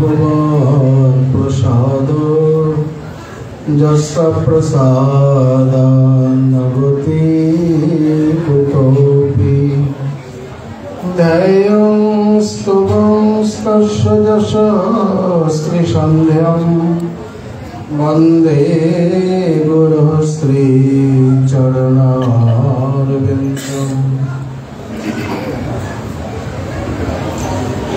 भगवान् प्रसादो यस्य प्रसादान् नभति कुतोऽपि ध्येयं स्तुवं तस्य यशस्त्रिसन्ध्यं वन्दे गुरुः श्रीचरणारविन्दम्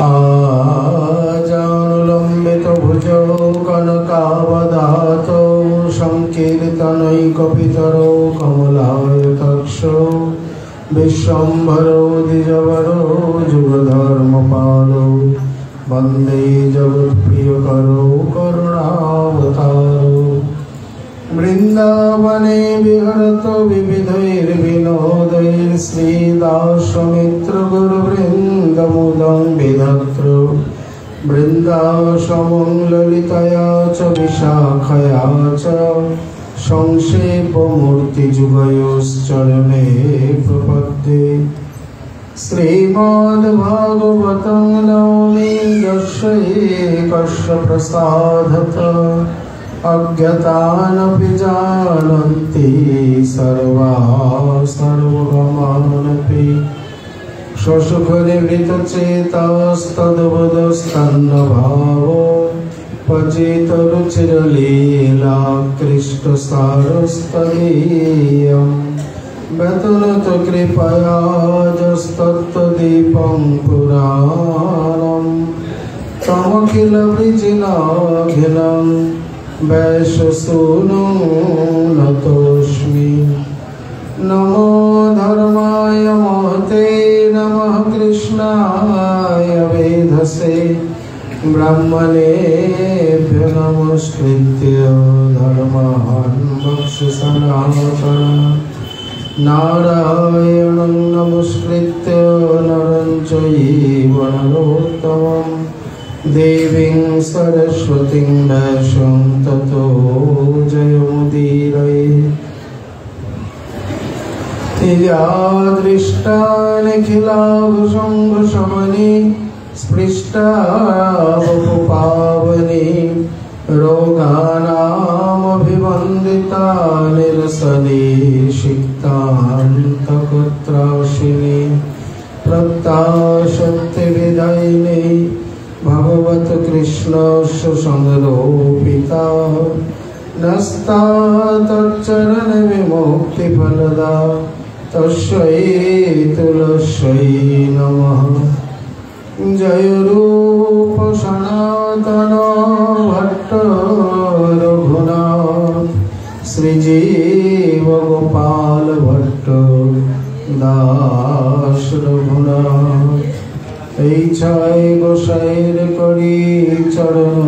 आजानुलम्बितभुजौ कनकावदातौ संकीर्तनैकपितरौ कमलायताक्षौ विश्वम्भरौ द्विजवरौ जुगधर्मपालौ वन्दे जगत्प्रियकरौ करुणावतारौ वृन्दावने विहरतो विविधैर्विनोदैः श्रीदासमित्रगुरुवृन्दमुदं विधत्रो वृन्दाश्रमं ललितया च विशाखया च संक्षेपमूर्तिजुगयोश्चरणे प्रपद्ये श्रीमद्भागवतं नौमि यस्यैकस्य प्रसादतः अज्ञातानपि जानन्ति सर्वगमानपि शशुकनिवृतचेतस्तद्वदस्तन्नभावो पचितरुचिरलीला कृष्णसारस्तदीयं व्यतनुत कृपया जस्तत्तदीपं पुराणं तमखिलवृजिनाखिलं वैश्यसूनो नतोऽस्मि नमो धर्माय महते नमः कृष्णाय वेधसे ब्राह्मणेभ्यो नमस्कृत्य धर्मान् वक्ष्य सनातनं नारायणं नमस्कृत्य नरं चैव नरोत्तमम् देवीं सरस्वतीं वैश्यं ततो जयमुदीरये या दृष्टा निखिलाभुजङ्गशमनी स्पृष्टा वपुपावनी रोगानामभिवन्दिता निरसने सिक्तान्तकुत्राशिनी प्रत्याशक्तिविदायिनी भगवत कृष्णस्य संरोपिता नस्ता तच्चरण विमुक्तिफलदा तस्यै तुलस्यै नमः। जय रूप सनातन भट्ट रघुनाथ श्रीजीव गोपाल भट्ट दास रघुनाथ এই ছায় গোসাইর করি চরণ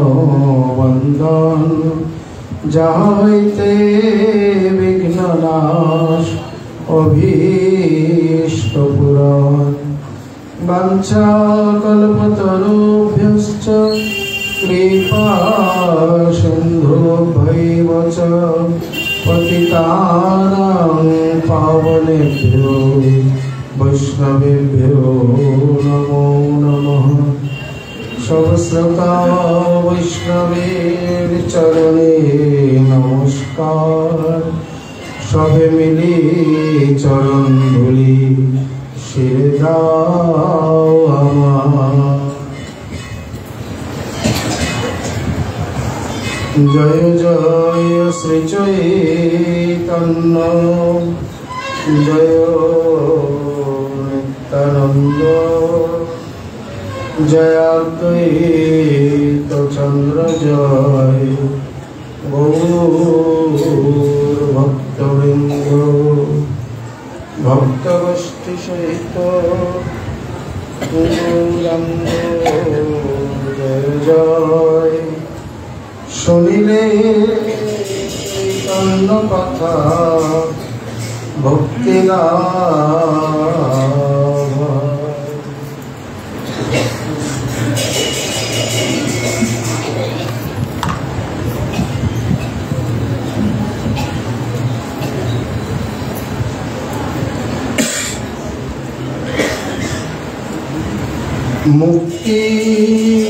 বন্দন যাহা হইতে বিঘ্ন নাশ অভীষ্ট পুরাণ বাঞ্ছা কল্পতরুভ্যশ্চ কৃপা সিন্ধুভ্যৈব চ পতিতানাং পাবনেভ্যো वैष्णवेभ्यो नमो नमः। सबश्रद्धा वैष्णवेर चरणे नमस्कार सबे मिली चरण धूलि शिरे दाओ आमार। जय जय श्री चैतन्य जय नित्यानंद जय अद्वैत चंद्र जय गौर भक्तवृंद भक्तगोष्ठी सहित गौरांग जय जय शुनिले चैतन्य कथा भक्ति लाभ। मुक्ति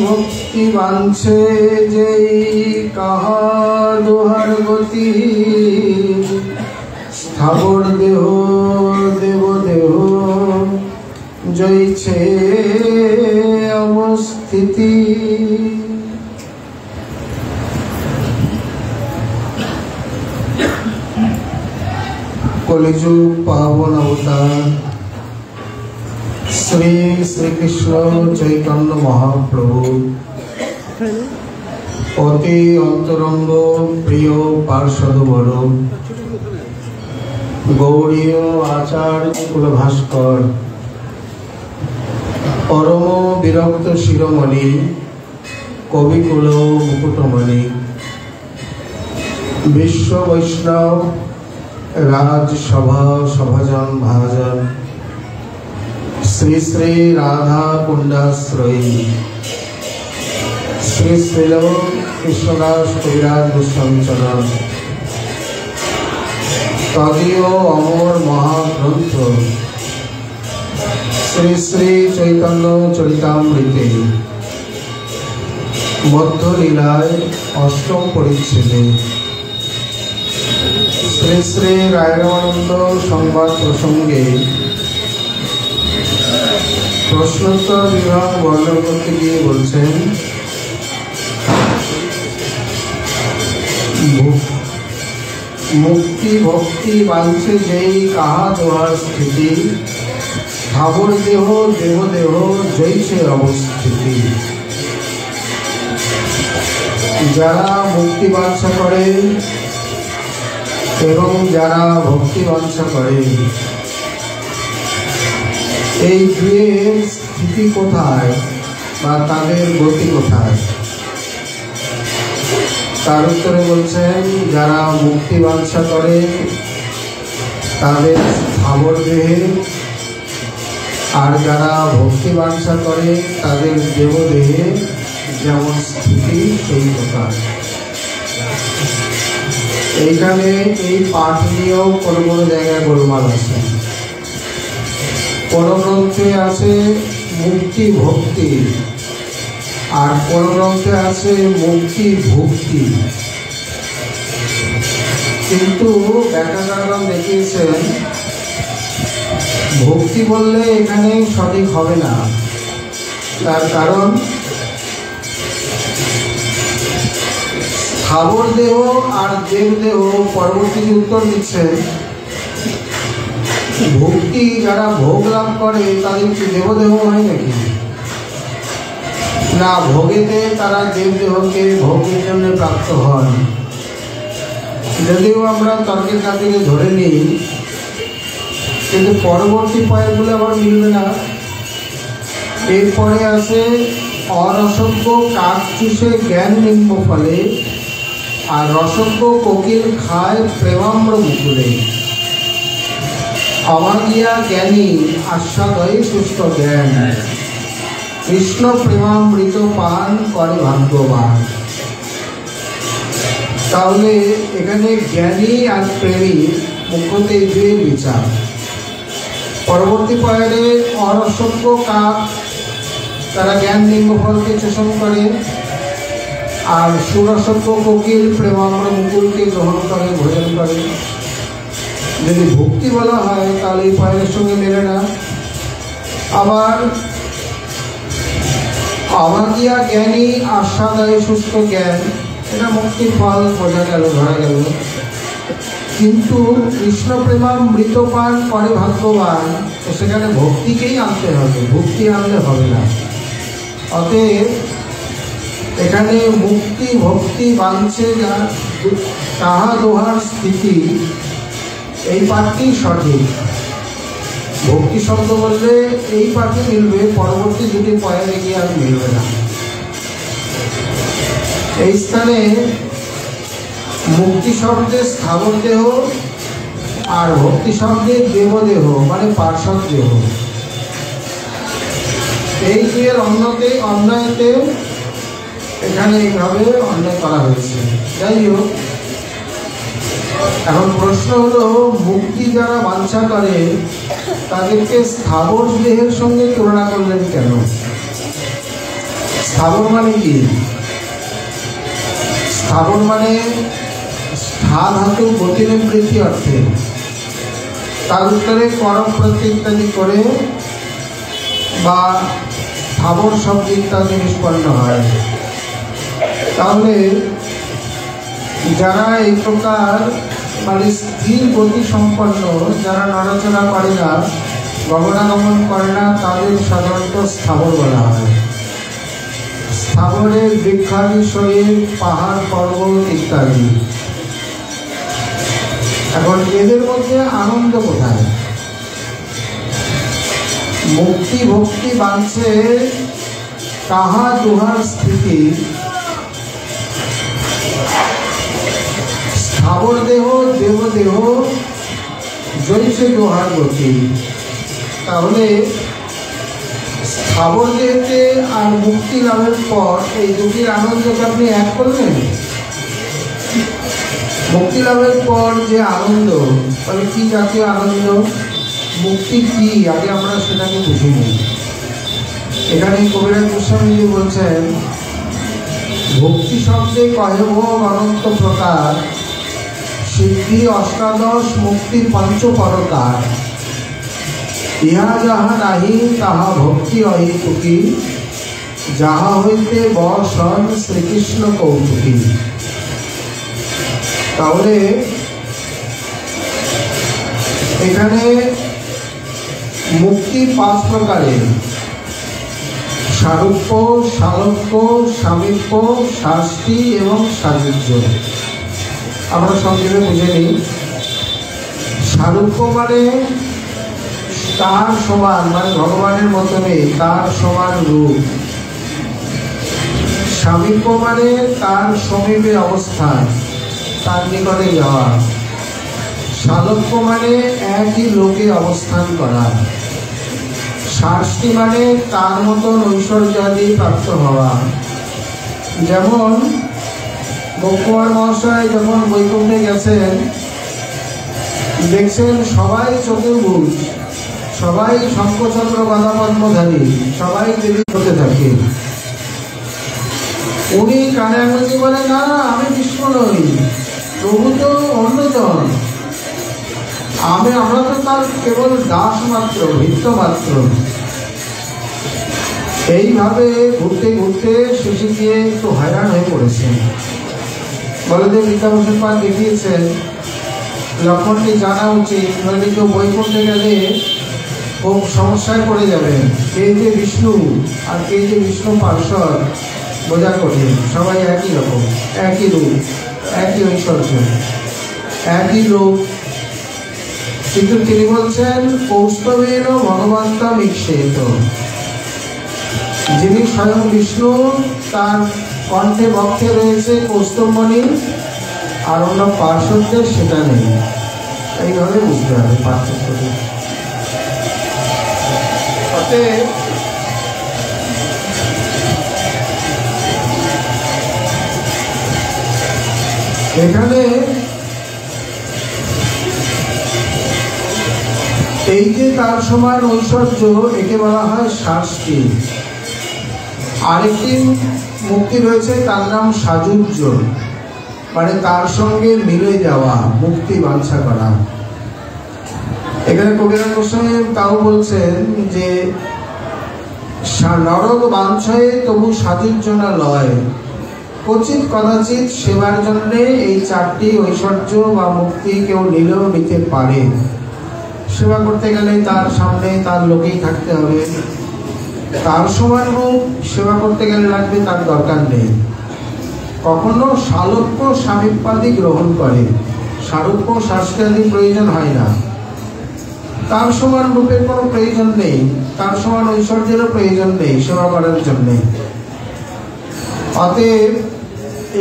भक्ति बांछे जय कहा दोहर गति स्थावर देह देव देह जय छे अवस्थिति। कलिजुग पावन अवतार श्री श्री कृष्ण चैतन्य महाप्रभु अति अंतरंग प्रिय पार्षदवर गौड़ीय आचार्य कुलभास्कर परम विरक्त शिरोमणि कविकुल मुकुटमणि विश्व वैष्णव राजसभा सभाजन महाजन श्री श्री राधा कुंडाश्रयी श्री श्रील कृष्णदास कविराज गोस्वामी चरण तदीय अमर महाग्रंथ श्री श्री चैतन्य चरितामृते मध्यलीलाय अष्टम परिच्छेदे श्री श्री रायरानंद संवाद प्रसंगे प्रश्नोत्तर विभाग वर्णन करते गিয়ে বলছেন मुक्ति भक्ति बांछे जय कहा दोहार स्थिति स्थावर देह देव देह जय छे अवस्थिति। যারা মুক্তি বাঞ্ছা করে এবং যারা ভক্তি বাঞ্ছা করে এই দুয়ের স্থিতি কোথায় বা তাদের গতি কোথায় তার উত্তরে বলছেন যারা মুক্তি বাঞ্ছা করে তাদের স্থাবর দেহে আর যারা ভক্তি বাঞ্ছা করে তাদের দেবদেহে যেমন স্থিতি সেই প্রকার। এইখানে এই পাঠ নিয়েও কোনো কোনো জায়গায় গোলমাল আছে। কোন গ্রন্থে আছে মুক্তি ভক্তি আর কোন গ্রন্থে আছে মুক্তি ভক্তি, কিন্তু ব্যাখ্যাকারগণ দেখিয়েছেন ভক্তি বললে এখানে সঠিক হবে না। তার কারণ স্থাবর দেহ আর দেব দেহ পরবর্তী উত্তর দিচ্ছে ভক্তি যারা ভোগ লাভ করে তাদের কি দেবদেহ হয় নাকি না, ভোগেতে তারা দেবদেহকে ভোগের জন্য প্রাপ্ত হন। যদিও আমরা তর্কের খাতিরে ধরে নিই, কিন্তু পরবর্তী পয়েন্টগুলো আবার মিলবে না। এরপরে আছে অরসজ্ঞ কাক চুষে জ্ঞান নিম্ন ফলে আর রসজ্ঞ কোকিল খায় প্রেমাম্র মুকুলে। অমাগিয়া জ্ঞানী আস্বাদয়ে সুস্থ জ্ঞান কৃষ্ণ প্রেমামৃত পান করে ভাগ্যবান। তাহলে এখানে জ্ঞানী আর প্রেমী মুখ্যত এই দুয়ের বিচার। পরবর্তী পয়েন্টে অরসজ্ঞ কাক তারা জ্ঞান নিম্নফলকে চোষণ করে আর সুরসজ্ঞ কোকিল প্রেমাম্র মুকুলকে গ্রহণ করে ভোজন করে। যদি ভক্তি বলা হয় তাহলে এই পয়েন্টের সঙ্গে মেলে না। আবার অমাগিয়া জ্ঞানী আস্বাদয়ে সুস্থ জ্ঞান, এটা মুক্তির ফল বোঝা গেল, ধরা গেল। কিন্তু কৃষ্ণ প্রেমামৃত পান করে ভাগ্যবান, তো সেখানে ভক্তিকেই আনতে হবে, ভক্তি আনলে হবে না। অতএব এখানে মুক্তি ভক্তি বাঞ্ছে তাহা দোহার স্থিতি, এই পাঠটি সঠিক। ভক্তি শব্দ বললে এই পাঠে মিলবে, পরবর্তী দুটি পয়েন্টে গিয়ে আর মিলবে না। এই স্থানে মুক্তি শব্দে স্থাবর দেহ আর ভক্তি শব্দে দেবদেহ মানে পার্শ্বদ দেহ, এই দুয়ের অন্যায়তে এখানে এইভাবে অন্যায় করা হয়েছে। যাই হোক, এখন প্রশ্ন হলো মুক্তি যারা বাঞ্ছা করে তাদেরকে স্থাবর দেহের সঙ্গে তুলনা করলেন কেন? স্থাবর মানে কি? স্থাবর মানে স্থা ধাতু গতিনিবৃত্তি অর্থে, তার উত্তরে করম প্রত্যয় ইত্যাদি করে বা স্থাবর শব্দ ইত্যাদি নিষ্পন্ন হয়। তাহলে যারা এই প্রকার মানে স্থির গতি সম্পন্ন, যারা নড়াচড়া করে না, গমনাগমন করে না, তাদের সাধারণত স্থাবর বলা হয়। স্থাবরের বৃক্ষাদি শরীর, পাহাড় পর্বত ইত্যাদি। এখন এদের মধ্যে আনন্দ কোথায়? মুক্তি ভক্তি বাঞ্ছে তাহা দুহার স্থিতি, স্থাবর দেহ দেবদেহ জয়সে দোহার গতি। তাহলে স্থাবর দেহতে আর মুক্তি লাভের পর এই দুটির আনন্দকে আপনি এক করলেন। মুক্তি লাভের পর যে আনন্দ, তাহলে কি জাতীয় আনন্দ, মুক্তি কি, আগে আমরা সেটাকে বুঝি নিই। এখানে কবিরাজ গোস্বামী বলছেন, ভক্তি শব্দে কহেব অনন্ত প্রকার, সিদ্ধি অষ্টাদশ মুক্তি পঞ্চপরকার, ইহা যাহা নাহি তাহা ভক্তি অহেতুকি, যাহা হইতে বসন শ্রীকৃষ্ণ কৌতুকী। তাহলে এখানে মুক্তি 5 প্রকারের: সারূপ্য, সালোক্য, সামীপ্য, শাস্তি এবং সাযুজ্য। আমরা সংক্ষেপে বুঝে নিই। সারূপ্য মানে তার সমান, মানে ভগবানের মতনে তার সমান রূপ। সামীপ্য মানে তার সমীপে অবস্থান, তার নিকটে যাওয়া। সালোক্য মানে একই লোকে অবস্থান করা। শাস্তি মানে তার মতন ঐশ্বর্যাদি প্রাপ্ত হওয়া। যেমন মুখকুমার মহাশয় যখন বৈকুণ্ঠে গেছেন, দেখছেন সবাই চতুর্ভুজ, সবাই শঙ্খচক্র গদা পদ্মধারী, সবাই দেবী হতে থাকে। উনি কানে আঙুল বলেন, না না, আমি বিষ্ণু নই, প্রভু তো অন্যজন, আমরা তো তার কেবল দাস মাত্র, ভিত্ত মাত্র। এইভাবে ঘুরতে ঘুরতে শেষে গিয়ে একটু হয়রান হয়ে পড়েছেন। বলদেব গীতাভূষণ পাল দেখিয়েছেন, লক্ষণটি জানা উচিত, নইলে কেউ বৈকুণ্ঠে গেলে খুব সমস্যায় পড়ে যাবেন। কে যে বিষ্ণু আর কে যে বিষ্ণু পার্শ্বদ বোঝা কঠিন। সবাই একই রকম, একই রূপ, একই ঐশ্বর্য, একই রূপ। কিন্তু তিনি বলছেন, কৌস্তবের ভগবন্তম ঈক্ষেত, যিনি স্বয়ং বিষ্ণু, তার কণ্ঠে বক্ষে রয়েছে কৌস্তবমণি, আর অন্য পার্শ্বদের সেটা নেই। এইভাবে বুঝতে হবে পার্থক্যটি। অতএব এখানে এই যে তার সমান ঐশ্বর্য, একে বলা হয় শাস্তি। আরেকটি মুক্তি রয়েছে, তার নাম সাযুজ্য, মানে তার সঙ্গে মিলে যাওয়া, মুক্তি বাঞ্ছা করা। এখানে কবিরাজ গোস্বামী তাও বলছেন যে নরক বাঞ্ছয়ে তবু সাযুজ্য না লয়, কচিত কদাচিৎ সেবার জন্য এই 4টি ঐশ্বর্য বা মুক্তি কেউ নিলেও নিতে পারে। সেবা করতে গেলে তার সামনে তার লোকেই থাকতে হবে, তার সমান রূপ সেবা করতে গেলে লাগবে, তার দরকার নেই। কখনো সালোক্য সামীপ্যাদি গ্রহণ করে, সারূপ্য শাস্ত্রাদি প্রয়োজন হয় না। তার সমান রূপের কোনো প্রয়োজন নেই, তার সমান ঐশ্বর্যেরও প্রয়োজন নেই সেবা করার জন্য। অতএব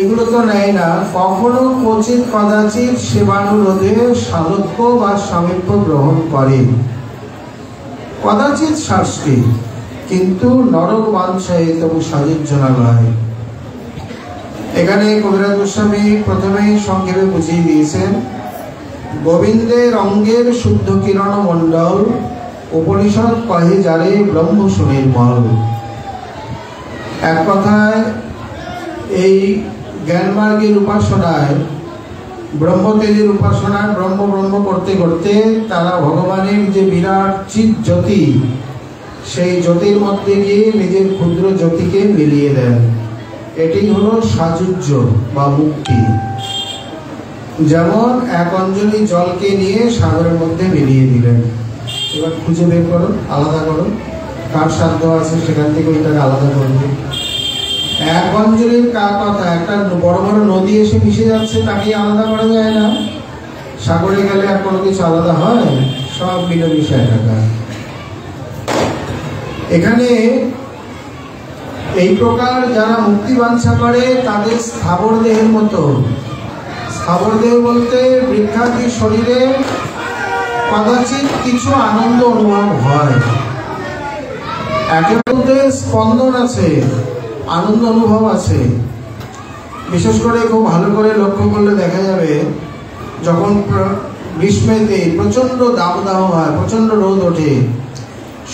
এগুলো তো নেয় না। কখনো কচিত কদাচিৎ সেবানুরোধে সালোক্য বা সামীপ্য গ্রহণ করে, কদাচিৎ শাস্তি, কিন্তু নরক বাঞ্ছায় তবু সাযুজ্য না লয়। এখানে কবিরাজ গোস্বামী প্রথমেই সংক্ষেপে বুঝিয়ে দিয়েছেন, গোবিন্দের অঙ্গের শুদ্ধ কিরণ মণ্ডল, উপনিষদ কহে যারে ব্রহ্ম সুনির্মল। এক কথায় এই জ্ঞানমার্গের উপাসনায়, ব্রহ্মতেজের উপাসনায় ব্রহ্ম ব্রহ্ম করতে করতে তারা ভগবানের যে বিরাট চিৎ জ্যোতি, সেই জ্যোতির মধ্যে গিয়ে নিজের ক্ষুদ্র জ্যোতিকে মিলিয়ে দেন। এটি হলো সাযুজ্য বা মুক্তি। যেমন এক অঞ্জলি জলকে নিয়ে সাগরের মধ্যে মিলিয়ে দিলেন। এবার খুঁজে বের করো, আলাদা করো, কার সাধ্য আছে সেখান থেকে ওইটাকে আলাদা করবে। এক অঞ্জলির কথা, একটা বড় বড় নদী এসে মিশে যাচ্ছে, তাকে আলাদা করা যায় না। সাগরে গেলে আর কোনো কিছু আলাদা হয়? সব মিলেমিশে থাকা। এখানে এই প্রকার যারা মুক্তি বাঞ্ছা করে তাদের স্থাবর দেহের মতো, স্থাবর দেহ বলতে বৃক্ষাদি শরীরে কদাচিৎ কিছু আনন্দ অনুভব হয়, একের মধ্যে স্পন্দন আছে, আনন্দ অনুভব আছে। বিশেষ করে খুব ভালো করে লক্ষ্য করলে দেখা যাবে, যখন গ্রীষ্মেতে প্রচন্ড দাবদাহ হয়, প্রচন্ড রোদ ওঠে,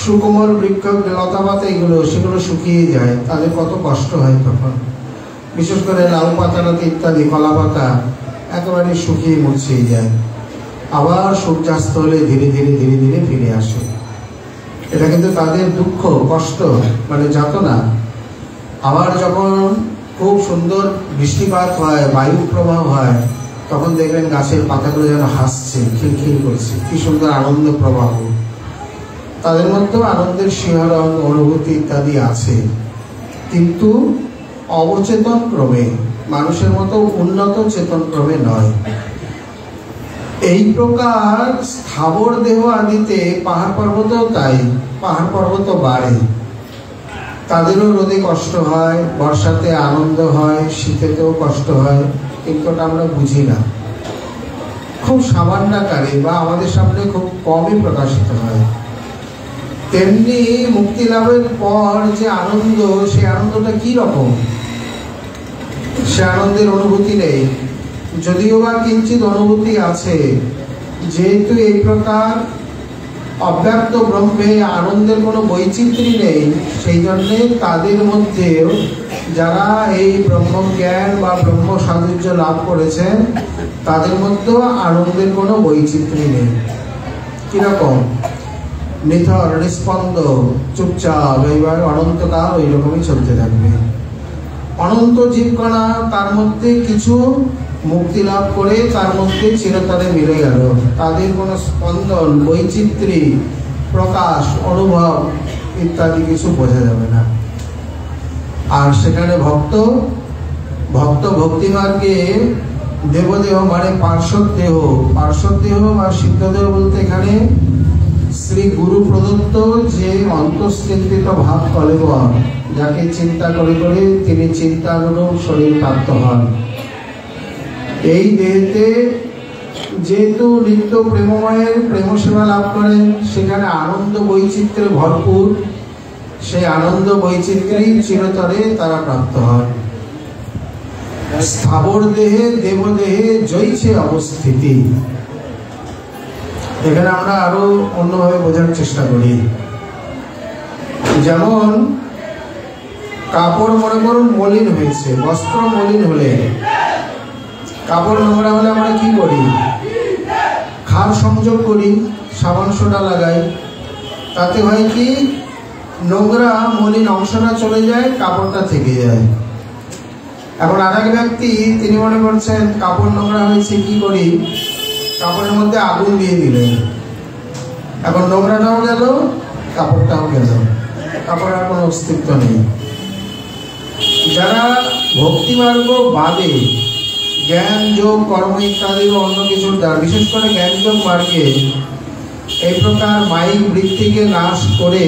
সুকোমল বৃক্ষ লতাপাতা এগুলো সেগুলো শুকিয়ে যায়, তাদের কত কষ্ট হয় তখন। বিশেষ করে লাউ পাতা ইত্যাদি কলা পাতা একেবারে শুকিয়ে মুছিয়ে যায়। আবার সূর্যাস্ত হলে ধীরে ধীরে ধীরে ধীরে ফিরে আসে। এটা কিন্তু তাদের দুঃখ, কষ্ট, মানে যাতনা। আবার যখন খুব সুন্দর বৃষ্টিপাত হয়, বায়ু প্রবাহ হয়, তখন দেখবেন গাছের পাতাগুলো যেন হাসছে, খিলখিল করছে, কি সুন্দর আনন্দ প্রবাহ। তাদের মধ্যেও আনন্দের শিহরণ, অনুভূতি ইত্যাদি আছে, কিন্তু অবচেতন ক্রমে, মানুষের মতো উন্নত চেতন ক্রমে নয়। এই প্রকার স্থাবর দেহ আদিতে পাহাড় পর্বতও তাই, পাহাড় পর্বত বাড়ে, তাদেরও রোদে কষ্ট হয়, বর্ষাতে আনন্দ হয়, শীতেতেও কষ্ট হয়, কিন্তু ওটা আমরা বুঝি না, খুব সামান্য আকারে বা আমাদের সামনে খুব কমই প্রকাশিত হয়। তেমনি মুক্তি লাভের পর যে আনন্দ, সেই আনন্দটা কি রকম? সে আনন্দের অনুভূতি নেই, যদিও বা কিঞ্চিত অনুভূতি আছে। যেহেতু এই প্রকার অব্যক্ত ব্রহ্মে আনন্দের কোনো বৈচিত্র্য নেই, সেই জন্যে তাদের মধ্যেও যারা এই ব্রহ্মজ্ঞান বা ব্রহ্ম সাযুজ্য লাভ করেছেন, তাদের মধ্যেও আনন্দের কোনো বৈচিত্র্য নেই। কিরকম? নিথর, নিস্পন্দ, চুপচাপ, এইবার অনন্তকাল ওই রকমই চলতে থাকবে। অনন্ত জীবকণা, তার মধ্যে কিছু মুক্তি লাভ করে তার মধ্যে চিরতরে মিলে গেল, তাদের কোনো স্পন্দন, বৈচিত্র্য, প্রকাশ, অনুভব ইত্যাদি কিছু বোঝা যাবে না। আর সেখানে ভক্ত ভক্তিমার্গে দেবদেহ মানে পার্শ্বদ দেহ, পার্শ্বদ দেহ বা সিদ্ধদেহ বলতে এখানে শ্রী গুরু প্রদত্ত যে অন্তঃস্থিত ভাব কলেবর, যাকে চিন্তা করে করে তিনি চিন্তানুরূপ শরীর প্রাপ্ত হন। এই দেহেতে যেহেতু নিত্য প্রেমময়ের প্রেম সেবা লাভ করেন, সেখানে আনন্দ বৈচিত্র্যে ভরপুর, সেই আনন্দ বৈচিত্র্যেই চিরতরে তারা প্রাপ্ত হন। স্থাবর দেহে দেবদেহে জয়ছে অবস্থিতি। এখানে আমরা আরো অন্যভাবে বোঝার চেষ্টা করি। যেমন কাপড় মনে করুন মলিন হয়েছে, বস্ত্র মলিন হলে, কাপড় নোংরা হলে আমরা কি করি? খাল সংযোগ করি, সাবান সোডা লাগাই, তাতে হয় কি নোংরা মলিন অংশটা চলে যায়, কাপড়টা থেকে যায়। এখন আর এক ব্যক্তি তিনি মনে করছেন কাপড় নোংরা হয়েছে, কি করি? কাপড়ের মধ্যে আগুন দিয়ে দিলেন, এখন নোংরাটাও গেল, কাপড়টাও গেল, কাপড়ের কোনো অস্তিত্ব নেই। যারা ভক্তিমার্গ বাদে জ্ঞান, যোগ, কর্ম ইত্যাদি অন্য কিছুর দ্বারা, বিশেষ করে জ্ঞান যোগ মার্গে এই প্রকার মায়িক বৃত্তিকে নাশ করে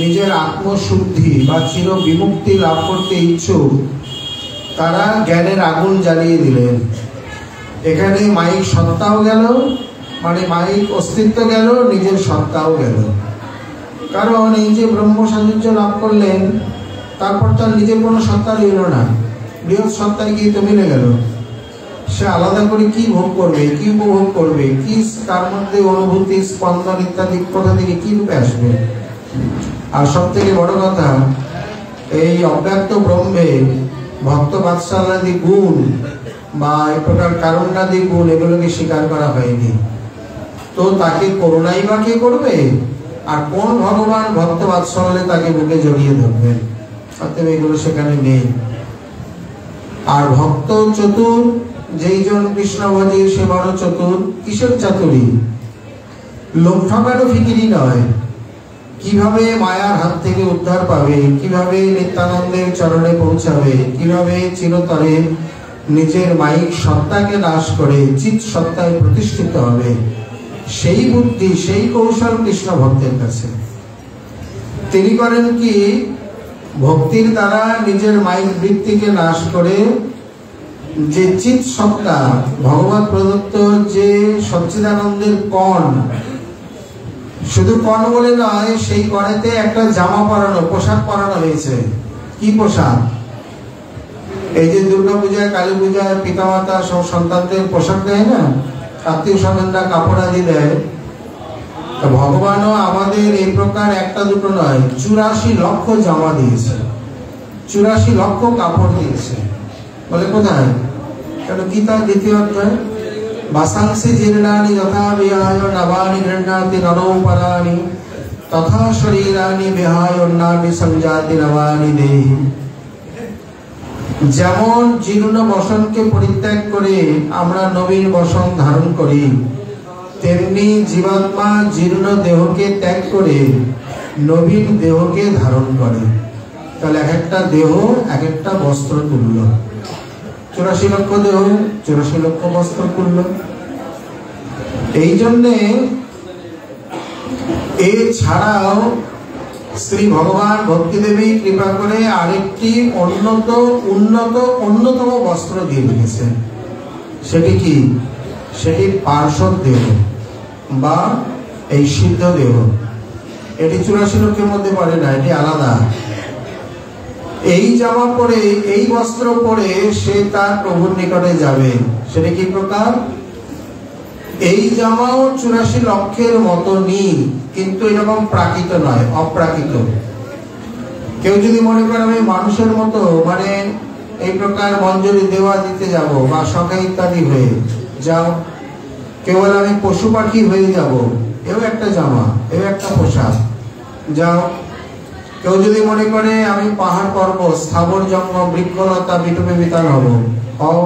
নিজের আত্মশুদ্ধি বা চির বিমুক্তি লাভ করতে ইচ্ছুক, তারা জ্ঞানের আগুন জ্বালিয়ে দিলেন। এখানে মায়িক সত্তাও গেল, মানে মায়িক অস্তিত্ব গেল, নিজের সত্তাও গেল। কারণ এই যে ব্রহ্ম সাযুজ্য লাভ করলেন, তারপর তার নিজের কোনো সত্তা রইল না, বৃহৎ সত্তায় গিয়ে তো মিলে গেল। সে আলাদা করে কি ভোগ করবে, কি উপভোগ করবে, কি তার মধ্যে অনুভূতি, স্পন্দন ইত্যাদি কোথা থেকে কি রূপে আসবে? আর সব থেকে বড় কথা, এই অব্যক্ত ব্রহ্মে ভক্ত বাৎসল্যাদি গুণ বা এই প্রকার কারুণ্যাদি গুণ এগুলোকে স্বীকার করা হয়নি। তো তাকে করুণাই বা কে করবে? আর কোন ভগবান ভক্ত বাৎসল্যে তাকে বুকে জড়িয়ে ধরবেন? অতএব এগুলো সেখানে নেই। আর ভক্ত চতুর, যেই জন কৃষ্ণ ভজে সে বড় চতুর। কিসের চাতুরী? লোক ঠকানো ফিকিরি নয়, কিভাবে মায়ার হাত থেকে উদ্ধার পাবে, কিভাবে নিত্যানন্দের চরণে পৌঁছাবে, কিভাবে চিরতরে নিজের মায়িক সত্তাকে নাশ করে চিৎ সত্তায় প্রতিষ্ঠিত হবে, সেই বুদ্ধি সেই কৌশল কৃষ্ণ ভক্তের কাছে। তিনি করেন কি, ভক্তির দ্বারা নিজের মায়িক বৃত্তিকে নাশ করে যে চিৎ সত্তা ভগবত প্রদত্ত যে সচ্চিদানন্দের কণ, শুধু কণ বলে নয়, সেই কণেতে একটা জামা পরানো, পোশাক পরানো হয়েছে। কি পোশাক? এই যে দুর্গা পূজায়, কালী পূজায় পিতামাতা সব সন্তানদের পোশাক দেয় না, আত্মীয় স্বজনরা কাপড় আদি দেয়। ভগবানও আমাদের এই প্রকার একটা দুটো নয়, 84 লক্ষ জামা দিয়েছে, 84 লক্ষ কাপড় দিয়েছে। বলে কোথায়? কেন গীতা 2য় অধ্যায়, বাসাংসি জীর্ণানি যথা বিহায় নবানি গৃহ্ণাতি নরোপরাণি তথা শরীরানি বিহায় অন্যানি সংজাতি নবানি দেহি। যেমন জীর্ণ বসনকে পরিত্যাগ করে আমরা নবীন বসন ধারণ করি, তেমনি জীবাত্মা জীর্ণ দেহকে ত্যাগ করে নবীন দেহকে ধারণ করে। তাহলে এক একটা দেহ এক একটা বস্ত্র তুল্য। 84 লক্ষ দেহ, 84 লক্ষ বস্ত্র তুল্য। এই জন্যে এছাড়াও শ্রী ভগবান ভক্তিদেবী কৃপা করে আরেকটি অন্যতম বস্ত্র দিয়ে রেখেছেন। সেটি কি? সেটি পার্শ্বদ দেহ বা এই সিদ্ধ দেহ। এটি 84 লক্ষের মধ্যে পড়ে না, এটি আলাদা। এই জামা পরে, এই বস্ত্র পরে সে তার প্রভুর নিকটে যাবে। সেটা কি প্রকার? এই জামাও 84 লক্ষের মতো নীল, কিন্তু এরকম প্রাকৃত নয়, অপ্রাকৃত। কেউ যদি মনে করে আমি মানুষের মতো, মানে এই প্রকার মঞ্জুরি দেওয়া দিতে যাব বা সখা ইত্যাদি হয়ে যাও, কেবল আমি পশু পাখি হয়ে যাব, এও একটা জামা, এও একটা পোশাক, যাও। কেউ যদি মনে করে আমি পাহাড় পর্বত স্থাবর জঙ্গম বৃক্ষলতা বিটুপে বিতান হব, হও।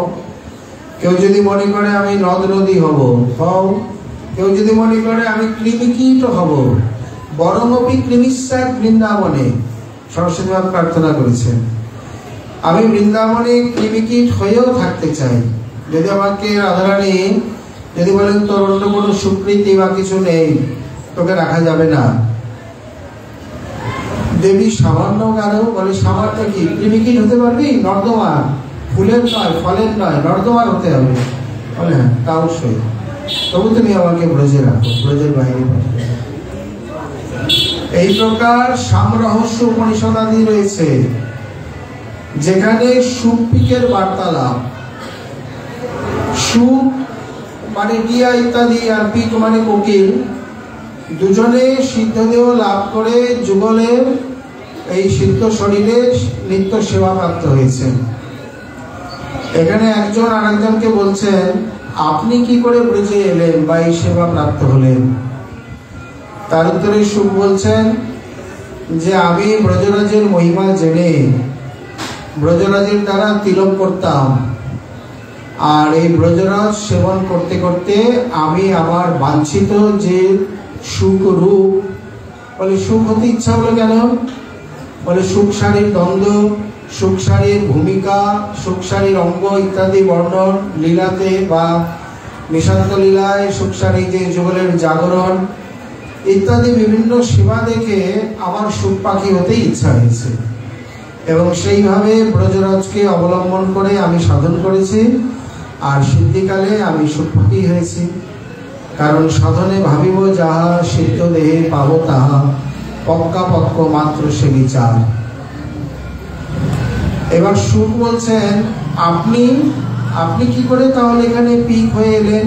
কেউ যদি মনে করে আমি নদ নদী হব, হও। কেউ যদি মনে করে আমি কৃমিকীট হব, বরমপি কৃমিস্যার বৃন্দাবনে, সরস্বতী মা প্রার্থনা করেছেন, আমি বৃন্দাবনে কৃমিকীট হয়েও থাকতে চাই। যদি আমাকে রাধারানী যদি বলেন তোর অন্য কোনো স্বীকৃতি বা কিছু নেই, তোকে রাখা যাবে না, দেবী সামান্য কারো বলে সামান্য কি কৃমিকীট হতে পারবি? নর্দমা, ফুলের নয়, ফলের নয়, নর্দমার হতে হবে। বলে হ্যাঁ, তা অবশ্যই, তবু তুমি আমাকে ব্রজে রাখো, ব্রজের বাইরে। এই প্রকার সামরহস্য উপনিষদ আদি রয়েছে, যেখানে সুপিকের বার্তালাপ, সুপ মানে টিয়া ইত্যাদি আর পিক মানে কোকিল, দুজনে সিদ্ধদেহ লাভ করে যুগলে এই সিদ্ধ শরীরে নিত্য সেবা প্রাপ্ত হয়েছে। এখানে একজন আর একজনকে বলছেন, আপনি কি করে ব্রজে এলেন বা এই সেবা প্রাপ্ত হলেন? তার উত্তরে সুখ বলছেন যে আমি ব্রজরাজের মহিমা জেনে ব্রজরাজের দ্বারা তিলক করতাম, আর এই ব্রজরাজ সেবন করতে করতে আমি আমার বাঞ্ছিত যে সুখ রূপ, বলে সুখ হতে ইচ্ছা হলো কেন? বলে সুখ শাড়ির দ্বন্দ্ব, সুখ শাড়ির ভূমিকা, সুখ শাড়ির অঙ্গ ইত্যাদি বর্ণন লীলাতে বা নিশান্ত লীলায়, সুখ শাড়ি যে যুগলের জাগরণ ইত্যাদি বিভিন্ন সেবা দেখে আমার সুখ পাখি হতে ইচ্ছা হয়েছে, এবং সেইভাবে ব্রজরাজকে অবলম্বন করে আমি সাধন করেছি, আর সিদ্ধিকালে আমি সুখ পাখি হয়েছি। কারণ সাধনে ভাবিব যাহা, সিদ্ধ দেহে পাব তাহা, পক্কা পক্ক মাত্র সে বিচার। এবার সুখ বলছেন, আপনি কি করে তাহলে এখানে পিক হয়ে এলেন?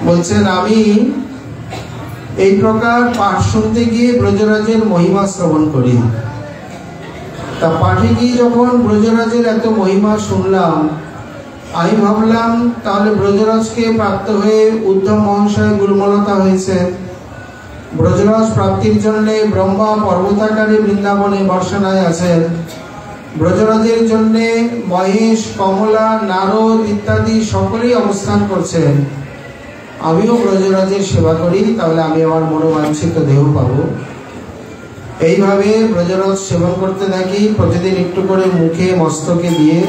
বলছেন আমি এই প্রকার পাঠ শুনতে গিয়ে ব্রজরাজের মহিমা শ্রবণ করি, তা পাঠে গিয়ে যখন ব্রজরাজের এত মহিমা শুনলাম, আমি ভাবলাম তাহলে ব্রজরাজকে প্রাপ্ত হয়ে উদ্ধব মহাশয় গুরুমলতা হয়েছে। ব্রজরাজ প্রাপ্তির জন্য ব্রহ্মা পর্বতাকারে বৃন্দাবনে বর্ষণায় আছেন। ব্রজরাজের জন্য মহেশ, কমলা, নারদ ইত্যাদি সকলেই অবস্থান করছেন। আমিও ব্রজরাজের সেবা করি, তাহলে আমি আমার মনোবাঞ্ছিত দেহ পাবো। এইভাবে ব্রজরাজ সেবন করতে থাকি, প্রতিদিন একটু করে মুখে মস্তকে দিয়ে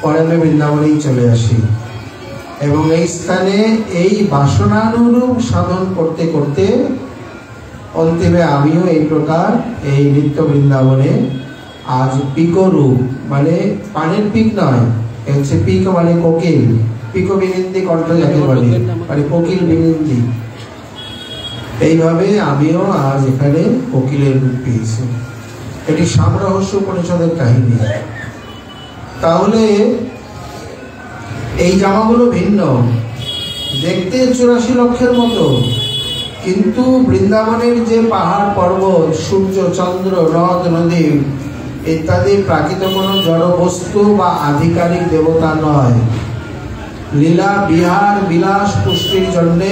পরে আমি বৃন্দাবনেই চলে আসি। এবং এই স্থানে এই বাসনানুরূপ সাধন করতে করতে অন্তিমে আমিও এই প্রকার এই নিত্য বৃন্দাবনে আজ পিকরূপ, মানে পানের পিক নয়, হচ্ছে পিক মানে কোকিল, পিকো বিনিন্দি কণ্ঠ যাকে বলে, মানে কোকিল বিনিন্দি। এইভাবে আমিও আজ এখানে কোকিলের রূপ পেয়েছি। এটি সামরহস্য উপনিষদের কাহিনী। তাহলে এই জামাগুলো ভিন্ন, দেখতে 84 লক্ষের মতো, কিন্তু বৃন্দাবনের যে পাহাড় পর্বত, সূর্য, চন্দ্র, নদ নদী ইত্যাদি প্রাকৃত কোনো জড় বস্তু বা আধিকারিক দেবতা নয়। লীলা বিহার বিলাস পুষ্টির জন্যে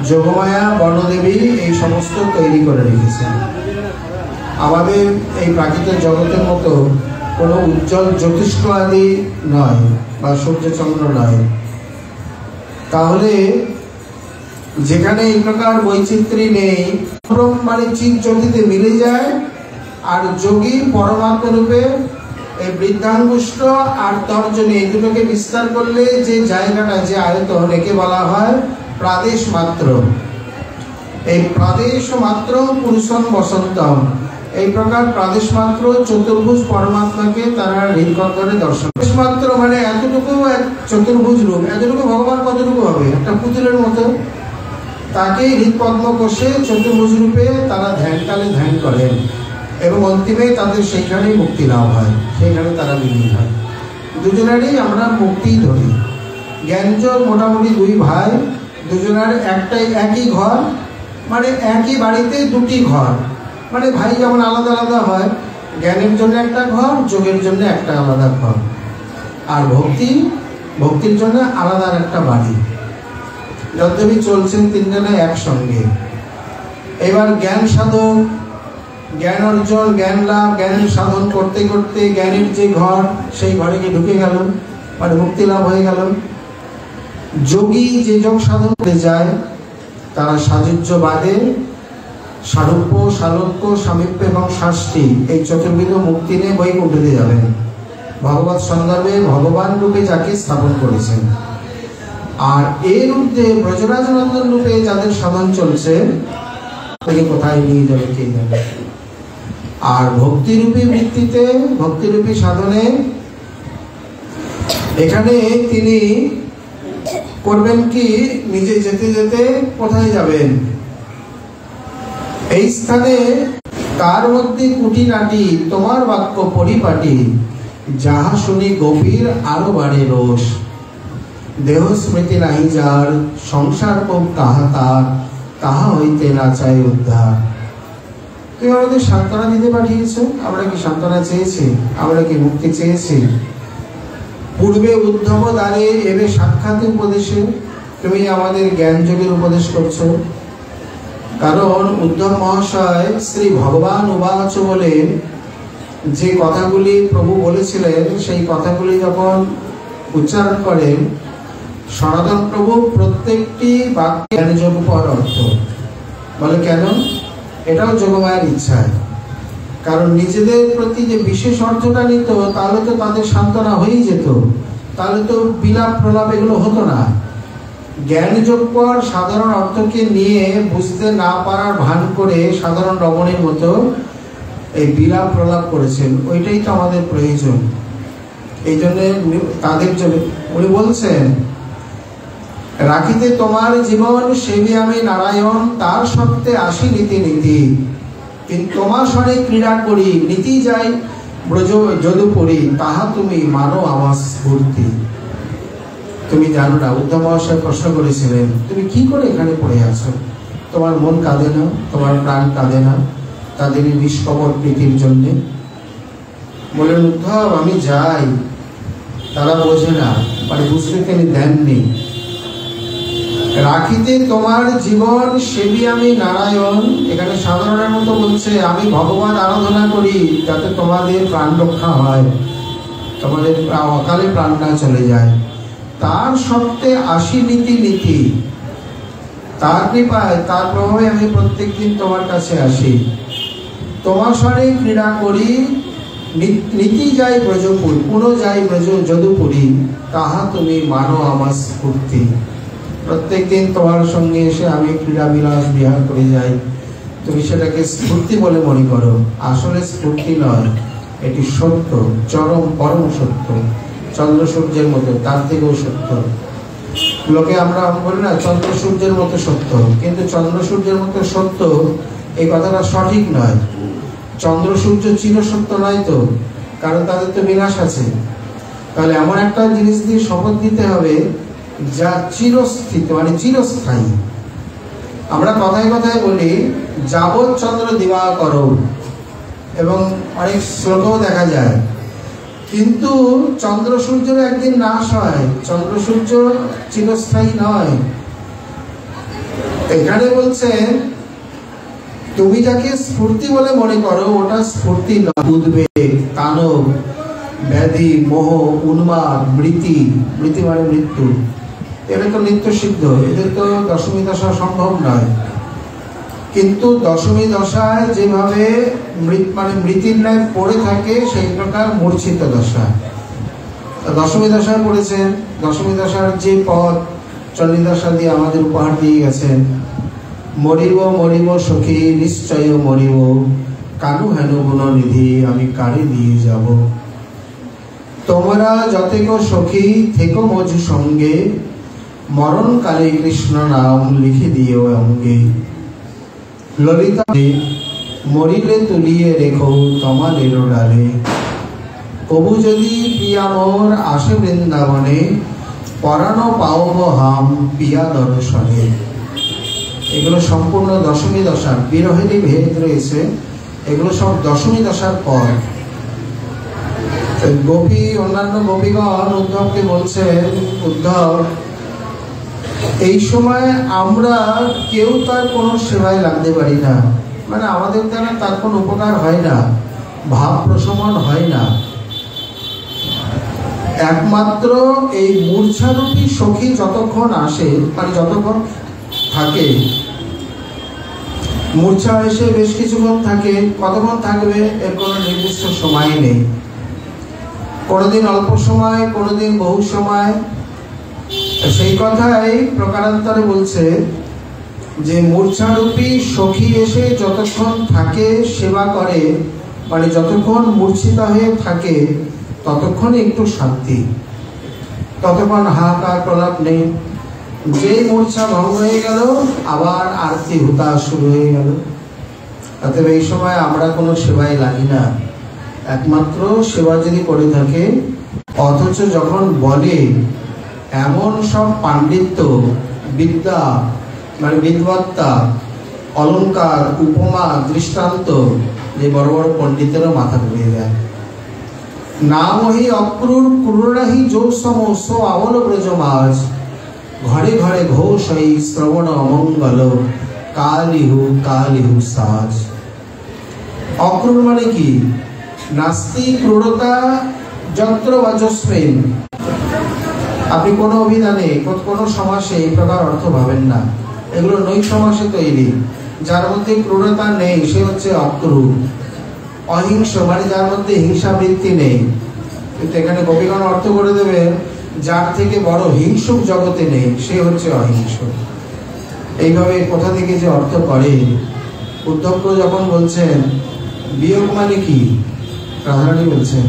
যোগমায়া বনদেবী এই সমস্ত তৈরি করে রেখেছেন। আমাদের এই প্রাকৃত জগতের মতো কোনো উজ্জ্বল জ্যোতিষ্ক আদি নয় বা সূর্যচন্দ্র নয়। তাহলে যেখানে এই প্রকার বৈচিত্র্য নেই, মানে চিৎ জ্যোতিতে মিলে যায়, আর যোগী পরমাত্মা রূপে এই বৃদ্ধাঙ্গুষ্ঠ আর তর্জনী এই দুটোকে বিস্তার করলে যে জায়গাটা, যে আয়তন, একে বলা হয় প্রাদেশ মাত্র। এই প্রাদেশ মাত্র পুরুষম বসন্তম, এই প্রকার প্রাদেশ মাত্র চতুর্ভুজ পরমাত্মাকে তারা হৃদকন্দরে দর্শন। মাত্র মানে এতটুকু চতুর্ভুজ রূপ, এতটুকু ভগবান কতটুকু হবে, একটা পুতুলের মতো। তাকে হৃদপদ্ম কোষে চতুর্ভুজ রূপে তারা ধ্যানকালে ধ্যান করেন এবং অন্তিমে তাদের সেইখানেই মুক্তি লাভ হয়, সেইখানে তারা বিলীন হয়। দুজনেরই আমরা মুক্তি ধরি। জ্ঞানযোগ মোটামুটি দুই ভাই, দুজনের একই ঘর, মানে একই বাড়িতে দুটি ঘর, মানে ভাই যেমন আলাদা আলাদা হয়, জ্ঞানের জন্য একটা ঘর, যোগের জন্য একটা আলাদা ঘর, আর ভক্তির জন্য আলাদা একটা বাড়ি। যদ্যপি চলছেন তিনজনে একসঙ্গে। এবার জ্ঞান সাধন, জ্ঞান অর্জন, জ্ঞান লাভ, জ্ঞানের সাধন করতে করতে জ্ঞানের যে ঘর, সেই ঘরে গিয়ে ঢুকে গেল, মানে মুক্তি লাভ হয়ে গেল। যোগী যে যোগ সাধন করতে যায়, তারা সাযুজ্যবাদে সারূপ্য, সালোক্য, সামীপ্য এবং শাস্তি এই চতুর্বিধ মুক্তি নিয়ে বৈকুণ্ঠে যাবেন, ভগবৎ সন্দর্ভে ভগবান রূপে যাকে স্থাপন করেছেন। আর এর ঊর্ধ্বে ব্রজরাজ নন্দন রূপে যাদের সাধন চলছে, তাকে কোথায় নিয়ে যাবে কে জানে। আর ভক্তিরূপী বৃত্তিতে, ভক্তিরূপী সাধনে এখানে তিনি করবেন কি, নিজে যেতে যেতে কোথায় যাবেন? এই স্থানে তার মধ্যে কুটিনাটি তোমার বাক্য পরিপাটি, যাহা শুনি গভীর আরো বাড়ে রোষ। দেহ স্মৃতি নাহি যার, সংসার কোপ তাহা তার, তাহা হইতে না চাই উদ্ধার। তুই আমাদের সান্ত্বনা দিতে পাঠিয়েছ, আমরা কি সান্ত্বনা চেয়েছি? আমরা কি মুক্তি চেয়েছি? পূর্বে উদ্ধব দ্বারে এবে সাক্ষাৎ উপদেশে তুমি আমাদের জ্ঞান যোগের উপদেশ করছো। কারণ উদ্ধব মহাশয় শ্রী ভগবান উবাচ বলে যে কথাগুলি প্রভু বলেছিলেন, সেই কথাগুলি যখন উচ্চারণ করেন, সনাতন প্রভু প্রত্যেকটি বাক্যে জ্ঞানযোগ পর অর্থ বলে। কেন? এটাও যোগমায়ার ইচ্ছায়। কারণ নিজেদের প্রতি যে বিশেষ অর্থটা নিত, তাহলে তো তাদের সান্ত্বনা হয়েই যেত, তাহলে তো বিলাপ প্রলাপ এগুলো হতো না। জ্ঞানযোগ পর সাধারণ অর্থকে নিয়ে বুঝতে না পারার ভান করে সাধারণ রমণীর মতো এই বিলাপ প্রলাপ করেছেন, ওইটাই তো আমাদের প্রয়োজন। এই জন্য তাদের জন্য উনি বলছেন, রাখিতে তোমার জীবন সেবি আমি নারায়ণ, তার সত্ত্বে আসি নীতি নীতি, কিন্তু তোমার স্বরে ক্রীড়া করি, নীতি যাই ব্রজ যদুপুরী, তাহা তুমি মানো আমার স্ফূর্তি। তুমি জানো না, উদ্ধব মহাশয় প্রশ্ন করেছিলেন, তুমি কি করে এখানে পড়ে আছো? তোমার মন কাঁদে না? তোমার প্রাণ কাঁদে না তাদের নিষ্কপট প্রীতির জন্যে? বললেন উদ্ধব আমি যাই। তারা বোঝে না, মানে বুঝতে তিনি দেননি। রাখিতে তোমার জীবন সেবী আমি নারায়ণ, এখানে সাধারণের মতো বলছে আমি ভগবান আরাধনা করি যাতে তোমাদের প্রাণ রক্ষা হয়, তোমাদের অকালে প্রাণ না চলে যায়। তার সত্ত্বে আসি নীতি নীতি, তার কৃপায় তার প্রভাবে আমি প্রত্যেকদিন তোমার কাছে আসি। তোমার স্বরে ক্রীড়া করি, নীতি যাই ব্রজপুর, পুনঃ যাই ব্রজ যদুপুরী, তাহা তুমি মানো আমার স্ফূর্তি। প্রত্যেকদিন তোমার সঙ্গে এসে আমি ক্রীড়া বিলাস বিহার করে যাই, তুমি সেটাকে স্ফূর্তি বলে মনে করো। আসলে স্ফূর্তি নয়, এটি সত্য, চরম পরম সত্য, চন্দ্র সূর্যের মতো, তার থেকেও সত্য। লোকে আমরা বলি না চন্দ্র সূর্যের মতো সত্য, কিন্তু চন্দ্র সূর্যের মতো সত্য এই কথাটা সঠিক নয়। চন্দ্র সূর্য চিরসত্য নয় তো, কারণ তাদের তো বিনাশ আছে। তাহলে এমন একটা জিনিস দিয়ে শপথ দিতে হবে যা চিরস্থিত, মানে চিরস্থায়ী। আমরা কথায় কথায় বলি যাবৎ চন্দ্র দিবাকর, এবং অনেক শ্লোকও দেখা যায়, কিন্তু চন্দ্র সূর্যের একদিন নাশ হয়, চন্দ্র সূর্য চিরস্থায়ী নয়। এখানে বলছে তুমি যাকে স্ফূর্তি বলে মনে করো ওটা স্ফূর্তি নয়। উদ্বেগ, তানব, ব্যাধি, মোহ, উন্মাদ, মৃতি, মৃতি মানে মৃত্যু, এটা তো নিত্য সিদ্ধ, এদের তো দশমী দশা সম্ভব নয়। কিন্তু দশমী দশায় যেভাবে মানে মৃতির ন্যায় পড়ে থাকে সেই প্রকার মূর্ছিত দশা। দশমী দশায় পড়েছেন, দশমী দশার যে পথ চণ্ডীদাসা দিয়ে আমাদের উপহার দিয়ে গেছেন, মরিব মরিব সখী নিশ্চয় মরিব, কানু হেন গুণনিধি আমি কারে দিয়ে যাব। তোমরা যতেক সখী থেকো মজ সঙ্গে, মরণকালে কৃষ্ণ নাম লিখে দিও অঙ্গে। ললিতা মরিলে তুলিয়ে রেখো তোমাদের ডালে, কবু যদি পিয়া মোর আসে বৃন্দাবনে, পরাণ পাওব হাম পিয়া দর্শনে। এগুলো সম্পূর্ণ দশমী দশার, বিরহেরই ভেদ রয়েছে, এগুলো সব দশমী দশার পর। গোপী, অন্যান্য গোপীগণ উদ্ধবকে বলছেন উদ্ধব এই সময় আমরা কেউ তার কোনো সেবায় লাগতে পারি না, মানে আমাদের দ্বারা তার কোনো উপকার হয় না, ভাব প্রশমন হয় না। একমাত্র এই মূর্ছারূপী সখী যতক্ষণ আসে, মানে যতক্ষণ থাকে, মূর্ছা এসে বেশ কিছুক্ষণ থাকে, কতক্ষণ থাকবে এর কোনো নির্দিষ্ট সময় নেই, কোনোদিন অল্প সময়, কোনোদিন বহু সময়। সেই কথাই প্রকারান্তরে বলছে যে মূর্ছারূপী সখী এসে যতক্ষণ থাকে সেবা করে, মানে যতক্ষণ মূর্ছিত হয়ে থাকে ততক্ষণ একটু শান্তি, ততক্ষণ হাহাকার প্রলাপ নেই। যেই মূর্ছা ভঙ্গ হয়ে গেল আবার আরতি হুতাশ শুরু হয়ে গেল। অতএব এই সময় আমরা কোনো সেবায় লাগি না, একমাত্র সেবা যদি করে থাকে। অথচ যখন বলে এমন সব পাণ্ডিত্য, বিদ্যা মানে বিদ্বত্তা, অলঙ্কার, উপমা, দৃষ্টান্ত, যে বড় বড় পণ্ডিতেরও মাথা ঘুরিয়ে দেয়। নামহি অক্রুর ক্রুরাহি যৌসম সো আবল ব্রজমাজ, ঘরে ঘরে ঘোষ হই শ্রবণ অমঙ্গল, কালিহু কালিহু সাজ। অক্রুর মানে কি? নাস্তি ক্রূরতা যন্ত্র বাচস্মিন। আপনি কোনো অভিধানে, কোনো সমাসে এই প্রকার অর্থ ভাবেন না, এগুলো নৈ সমাসে তৈরি। যার মধ্যে ক্রূরতা নেই সে হচ্ছে অক্রূর। অহিংস মানে যার মধ্যে হিংসা বৃত্তি নেই। কিন্তু এখানে গোপীগণ অর্থ করে দেবে যার থেকে বড় হিংসুক জগতে নেই সে হচ্ছে অহিংস। এইভাবে কোথা থেকে যে অর্থ করে। উদ্ধব যখন বলছেন বিয়োগ মানে কি, রাধারানী বলছেন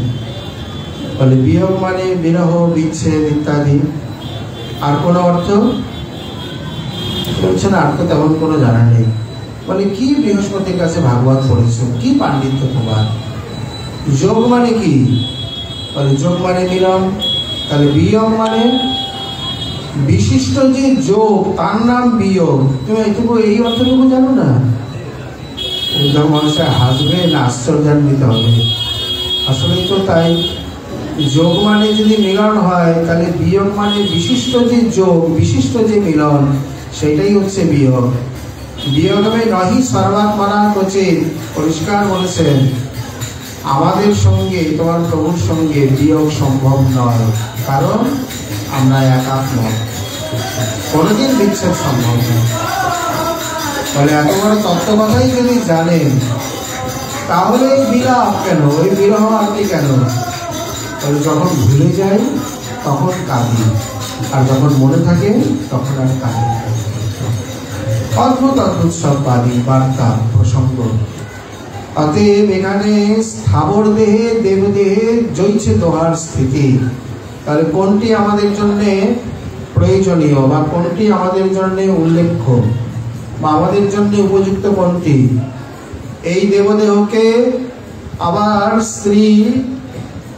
বলে বিয়োগ মানে বিরহ, বিচ্ছেদ ইত্যাদি। আর কোনো অর্থ বলছেন আর তো তেমন কোনো জানা নেই। বলে কি বৃহস্পতির কাছে ভাগবত পড়েছো, কি পাণ্ডিত্য তোমার। যোগ মানে কি? বলে যোগ মানে মিলন। তাহলে বিয়োগ মানে বিশিষ্ট যে যোগ তার নাম বিয়োগ। তুমি এইটুকু, এই অর্থটুকু জানো না? উদ্ধব মহাশয় হাসবে না আশ্চর্যান্বিত হবে। আসলেই তো তাই। যোগ মানে যদি মিলন হয়, তাহলে বিয়োগ মানে বিশিষ্ট যে যোগ, বিশিষ্ট যে মিলন, সেটাই হচ্ছে বিয়োগ। বিয়োগমে নহি সর্বাত্মনা কোচিত, পরিষ্কার বলেছেন আমাদের সঙ্গে, তোমার প্রভুর সঙ্গে বিয়োগ সম্ভব নয়, কারণ আমরা একাত্ম, কোনোদিন বিচ্ছেদ সম্ভব নয়। তাহলে এত বড় তত্ত্ব কথাই যদি জানেন, তাহলে বিলাপ কেন, ওই বিরহ আপনি কেন? তাহলে যখন ভুলে যাই তখন কাঁদি, আর যখন মনে থাকে তখন আর কাঁদি। অদ্ভুত অদ্ভুত সব বার্তা প্রসঙ্গ। অতএব এখানে স্থাবর দেহে দেবদেহে জৈছে দোহার স্থিতি। তাহলে কোনটি আমাদের জন্য প্রয়োজনীয় বা কোনটি আমাদের জন্য উল্লেখ্য বা আমাদের জন্য উপযুক্ত কোনটি? এই দেবদেহকে আবার শ্রী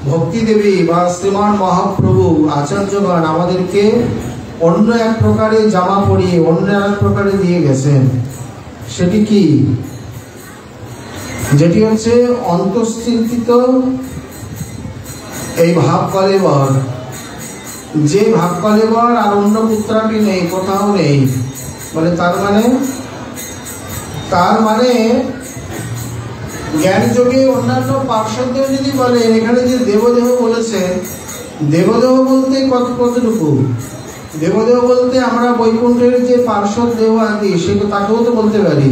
ভক্তি দেবী বা শ্রীমান মহাপ্রভু আচার্যগণ আমাদেরকে অন্য এক প্রকারে জামা পরিয়ে অন্য এক প্রকারে দিয়ে গেছেন। সেটি কি? যেটি হচ্ছে অন্তঃস্থিত এই ভাব কলেবর। যে ভাব কলেবর আর অন্য পুত্রাটি নেই, কোথাও নেই। বলে তার মানে জ্ঞান যোগে অন্যান্য পার্শ্বদেও যদি বলেন, এখানে যে দেবদেহ বলেছে, দেবদেহ বলতে কতটুকু? দেবদেহ বলতে আমরা বৈকুণ্ঠের যে পার্শ্বদ দেহ আদি, সেটা তাকেও তো বলতে পারি,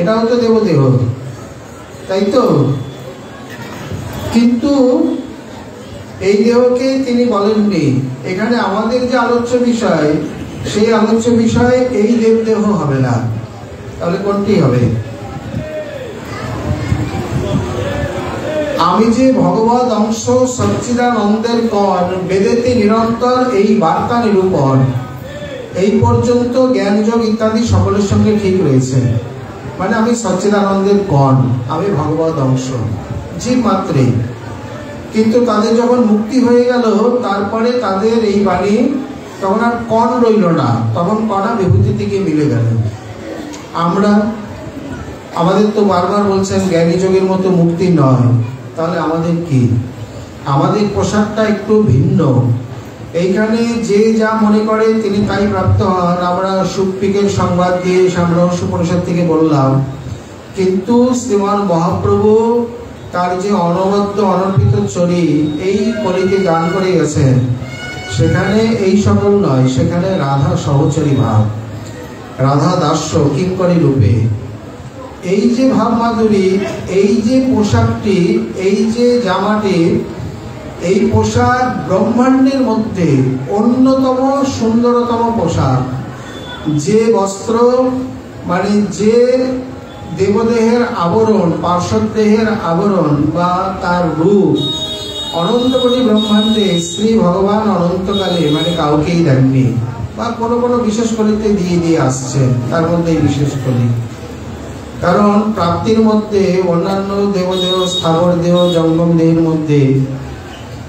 এটাও তো দেবদেহ, তাই তো? কিন্তু এই দেহকে তিনি বলেননি। এখানে আমাদের যে আলোচ্য বিষয়, সেই আলোচ্য বিষয়ে এই দেবদেহ হবে না। তাহলে কোনটি হবে? আমি যে ভগবত অংশ সচ্চিদানন্দের কণ, বেদেতে নিরন্তর এই বার্তা নিরূপণ। এই পর্যন্ত জ্ঞানযোগ ইত্যাদি সকলের সঙ্গে ঠিক রয়েছে। মানে আমি সচ্চিদানন্দের কণ, আমি ভগবত অংশ, জীব মাত্রেই। কিন্তু তাদের যখন মুক্তি হয়ে গেল, তারপরে তাদের এই বাণী তখন আর কণ রইল না, তখন কণা বিভূতি থেকে মিলে গেল। আমাদের তো বারবার বলছেন জ্ঞানী যোগের মতো মুক্তি নয়। তাহলে আমাদের কি? আমাদের পোশাকটা একটু ভিন্ন। এইখানে যে যা মনে করে তিনি তাই প্রাপ্ত হন। আমরা সুপ্পিকের সংবাদ দিয়ে সামরহস্য পরিষদ থেকে বললাম, কিন্তু শ্রীমান মহাপ্রভু তার যে অনবদ্য অনর্পিত চরি এই কলিতে দান করে গেছেন, সেখানে এই সকল নয়, সেখানে রাধা সহচরী ভাব, রাধা দাস্য কিঙ্করী রূপে। এই যে ভাব মাধুরী, এই যে পোশাকটি, এই যে জামাটি, এই পোশাক ব্রহ্মাণ্ডের মধ্যে অন্যতম সুন্দরতম পোশাক। যে বস্ত্র, মানে যে দেবদেহের আবরণ, পার্শ্বদ দেহের আবরণ বা তার রূপ অনন্ত কোটি ব্রহ্মাণ্ডে শ্রী ভগবান অনন্তকালে মানে কাউকেই দেননি, বা কোনো কোনো বিশেষ কলিতে দিয়ে দিয়ে আসছেন, তার মধ্যে বিশেষ কলি। কারণ প্রাপ্তির মধ্যে অন্যান্য দেবদেহ, স্থাবর দেহ, জঙ্গম দেহের মধ্যে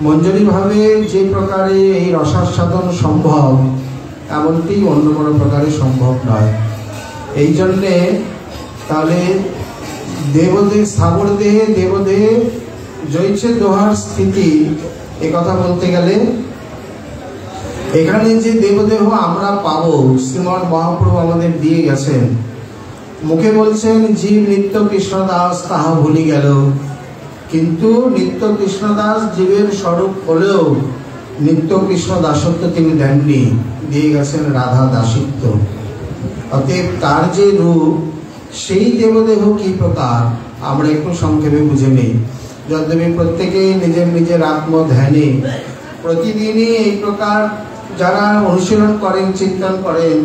মঞ্জুরিভাবে যে প্রকারে এই রসাস্বাদন সম্ভব, এমনটি অন্য কোনো প্রকারে সম্ভব নয়। এই জন্যে তাহলে দেবদেহ, স্থাবর দেহে দেবদেহে জৈছে দোহার স্থিতি, এ কথা বলতে গেলে এখানে যে দেবদেহ আমরা পাবো, শ্রীমান মহাপ্রভু আমাদের দিয়ে গেছেন। মুখে বলছেন জীব নিত্য কৃষ্ণদাস তাহা ভুলি গেল, কিন্তু নিত্য কৃষ্ণদাস জীবের স্বরূপ হলেও নিত্য কৃষ্ণ দাসত্ব তিনি দেননি, দিয়ে গেছেন রাধা দাসিত্ব। অতএব তার যে রূপ, সেই দেবদেহ কি প্রকার আমরা একটু সংক্ষেপে বুঝে নিই। যদ্যপি প্রত্যেকেই নিজের নিজের আত্মধ্যানে প্রতিদিনই এই প্রকার যারা অনুশীলন করেন, চিন্তন করেন,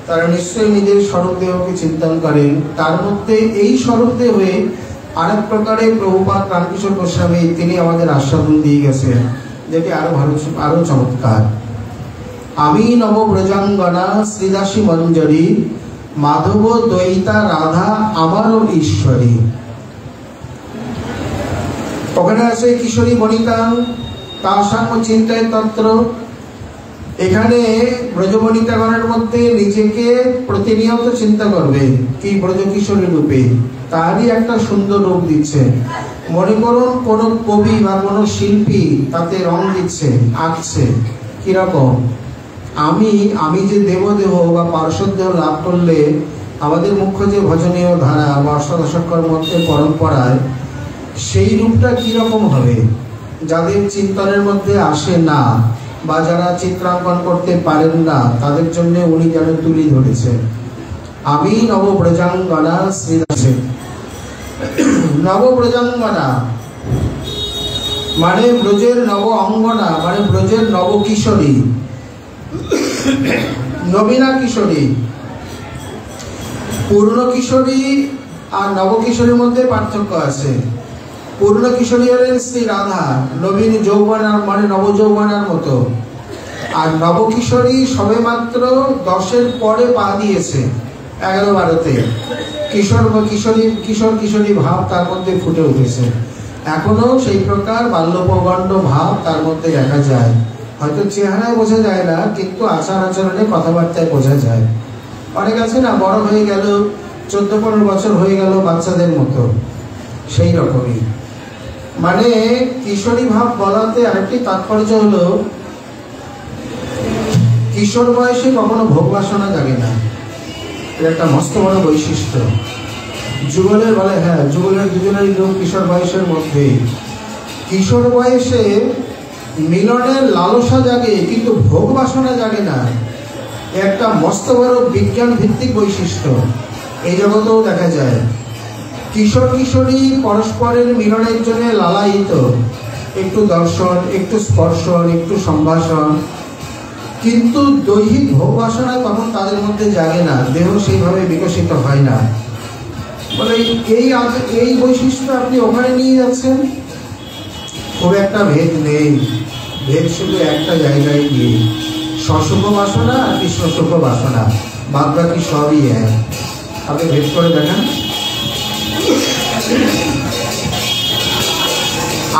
তারা নিশ্চয়ই নিজের স্বরূপ দেহকে চিন্তন করেন। তার মধ্যে এই স্বরূপ দেহে আরেক প্রকারে প্রভুপাদ রামকিশোর গোস্বামী তিনি আমাদের আস্বাদন দিয়ে গেছেন, যেটি আরো চমৎকার। আমি নবব্রজাঙ্গনা শ্রীদাসী মঞ্জরী, মাধব দ্বৈতা রাধা আমারও ঈশ্বরী। ওখানে আছে কিশোরী বনিতা তার সাঙ্গ চিন্তায় তত্র। এখানে ব্রজবনিতাগণের মধ্যে নিজেকে প্রতিনিয়ত চিন্তা করবে কি ব্রজ কিশোরী রূপে, তারই একটা সুন্দর রূপ দিচ্ছে। মনে করুন কোনো কবি বা কোনো শিল্পী তাতে রং দিচ্ছে, আঁকছে। কিরকম? আমি যে দেবদেহ বা পার্শ্বদেহ লাভ করলে আমাদের মুখ্য যে ভজনীয় ধারা বা অষ্টাদশকর মধ্যে পরম্পরায় সেই রূপটা কিরকম হবে, যাদের চিন্তনের মধ্যে আসে না বা যারা চিত্রাঙ্কন করতে পারেন না তাদের জন্য উনি যেন তুলি ধরেছেন। আমি নবব্রজাঙ্গনা শ্রীদাসে। নবব্রজাঙ্গনা মানে ব্রজের নব অঙ্গনা, মানে ব্রজের নব কিশোরী, নবীনা কিশোরী। পূর্ণ কিশোরী আর নবকিশোরীর মধ্যে পার্থক্য আছে। পূর্ণ কিশোরী হলেন শ্রী রাধা, নবীন যৌবনার মানে নবযৌবনার মতো। আর নবকিশোরী সবে মাত্র 10-এর পরে পা দিয়েছে, 11-12-তে কিশোর কিশোরী ভাব তার মধ্যে ফুটে উঠেছে। এখনো সেই প্রকার বাল্যপগণ্ড ভাব তার মধ্যে দেখা যায়। হয়তো চেহারায় বোঝা যায় না, কিন্তু আচার আচরণে কথাবার্তায় বোঝা যায়। অনেক আছে না, বড় হয়ে গেল, 14-15 বছর হয়ে গেল বাচ্চাদের মতো, সেই রকমই। মানে কিশোরী ভাব বলাতে আরেকটি তাৎপর্য হলো কিশোর বয়সে কখনো ভোগ বাসনা জাগে না। এটা একটা মস্ত বড় বৈশিষ্ট্য। যুগলের বলে, হ্যাঁ যুগলের দুজনেরই লোক কিশোর বয়সের মধ্যে। কিশোর বয়সে মিলনের লালসা জাগে, কিন্তু ভোগ বাসনা জাগে না। একটা মস্ত বড় বিজ্ঞান ভিত্তিক বৈশিষ্ট্য, এই জগতেও দেখা যায়। কিশোর কিশোরী পরস্পরের মিলনের জন্য লালায়িত, একটু দর্শন, একটু স্পর্শন, একটু সম্ভাষণ, কিন্তু দৈহিক ভোগ বাসনা তখন তাদের মধ্যে জাগে না, দেহ সেইভাবে বিকশিত হয় না। বলে এই বৈশিষ্ট্য আপনি ওখানে নিয়ে যাচ্ছেন, খুব একটা ভেদ নেই। ভেদ শুধু একটা জায়গায় গিয়ে, সসুখ বাসনা আর কৃষ্ণসুখ বাসনা, বাদ বাকি সবই এক। আপনি ভেদ করে দেখেন।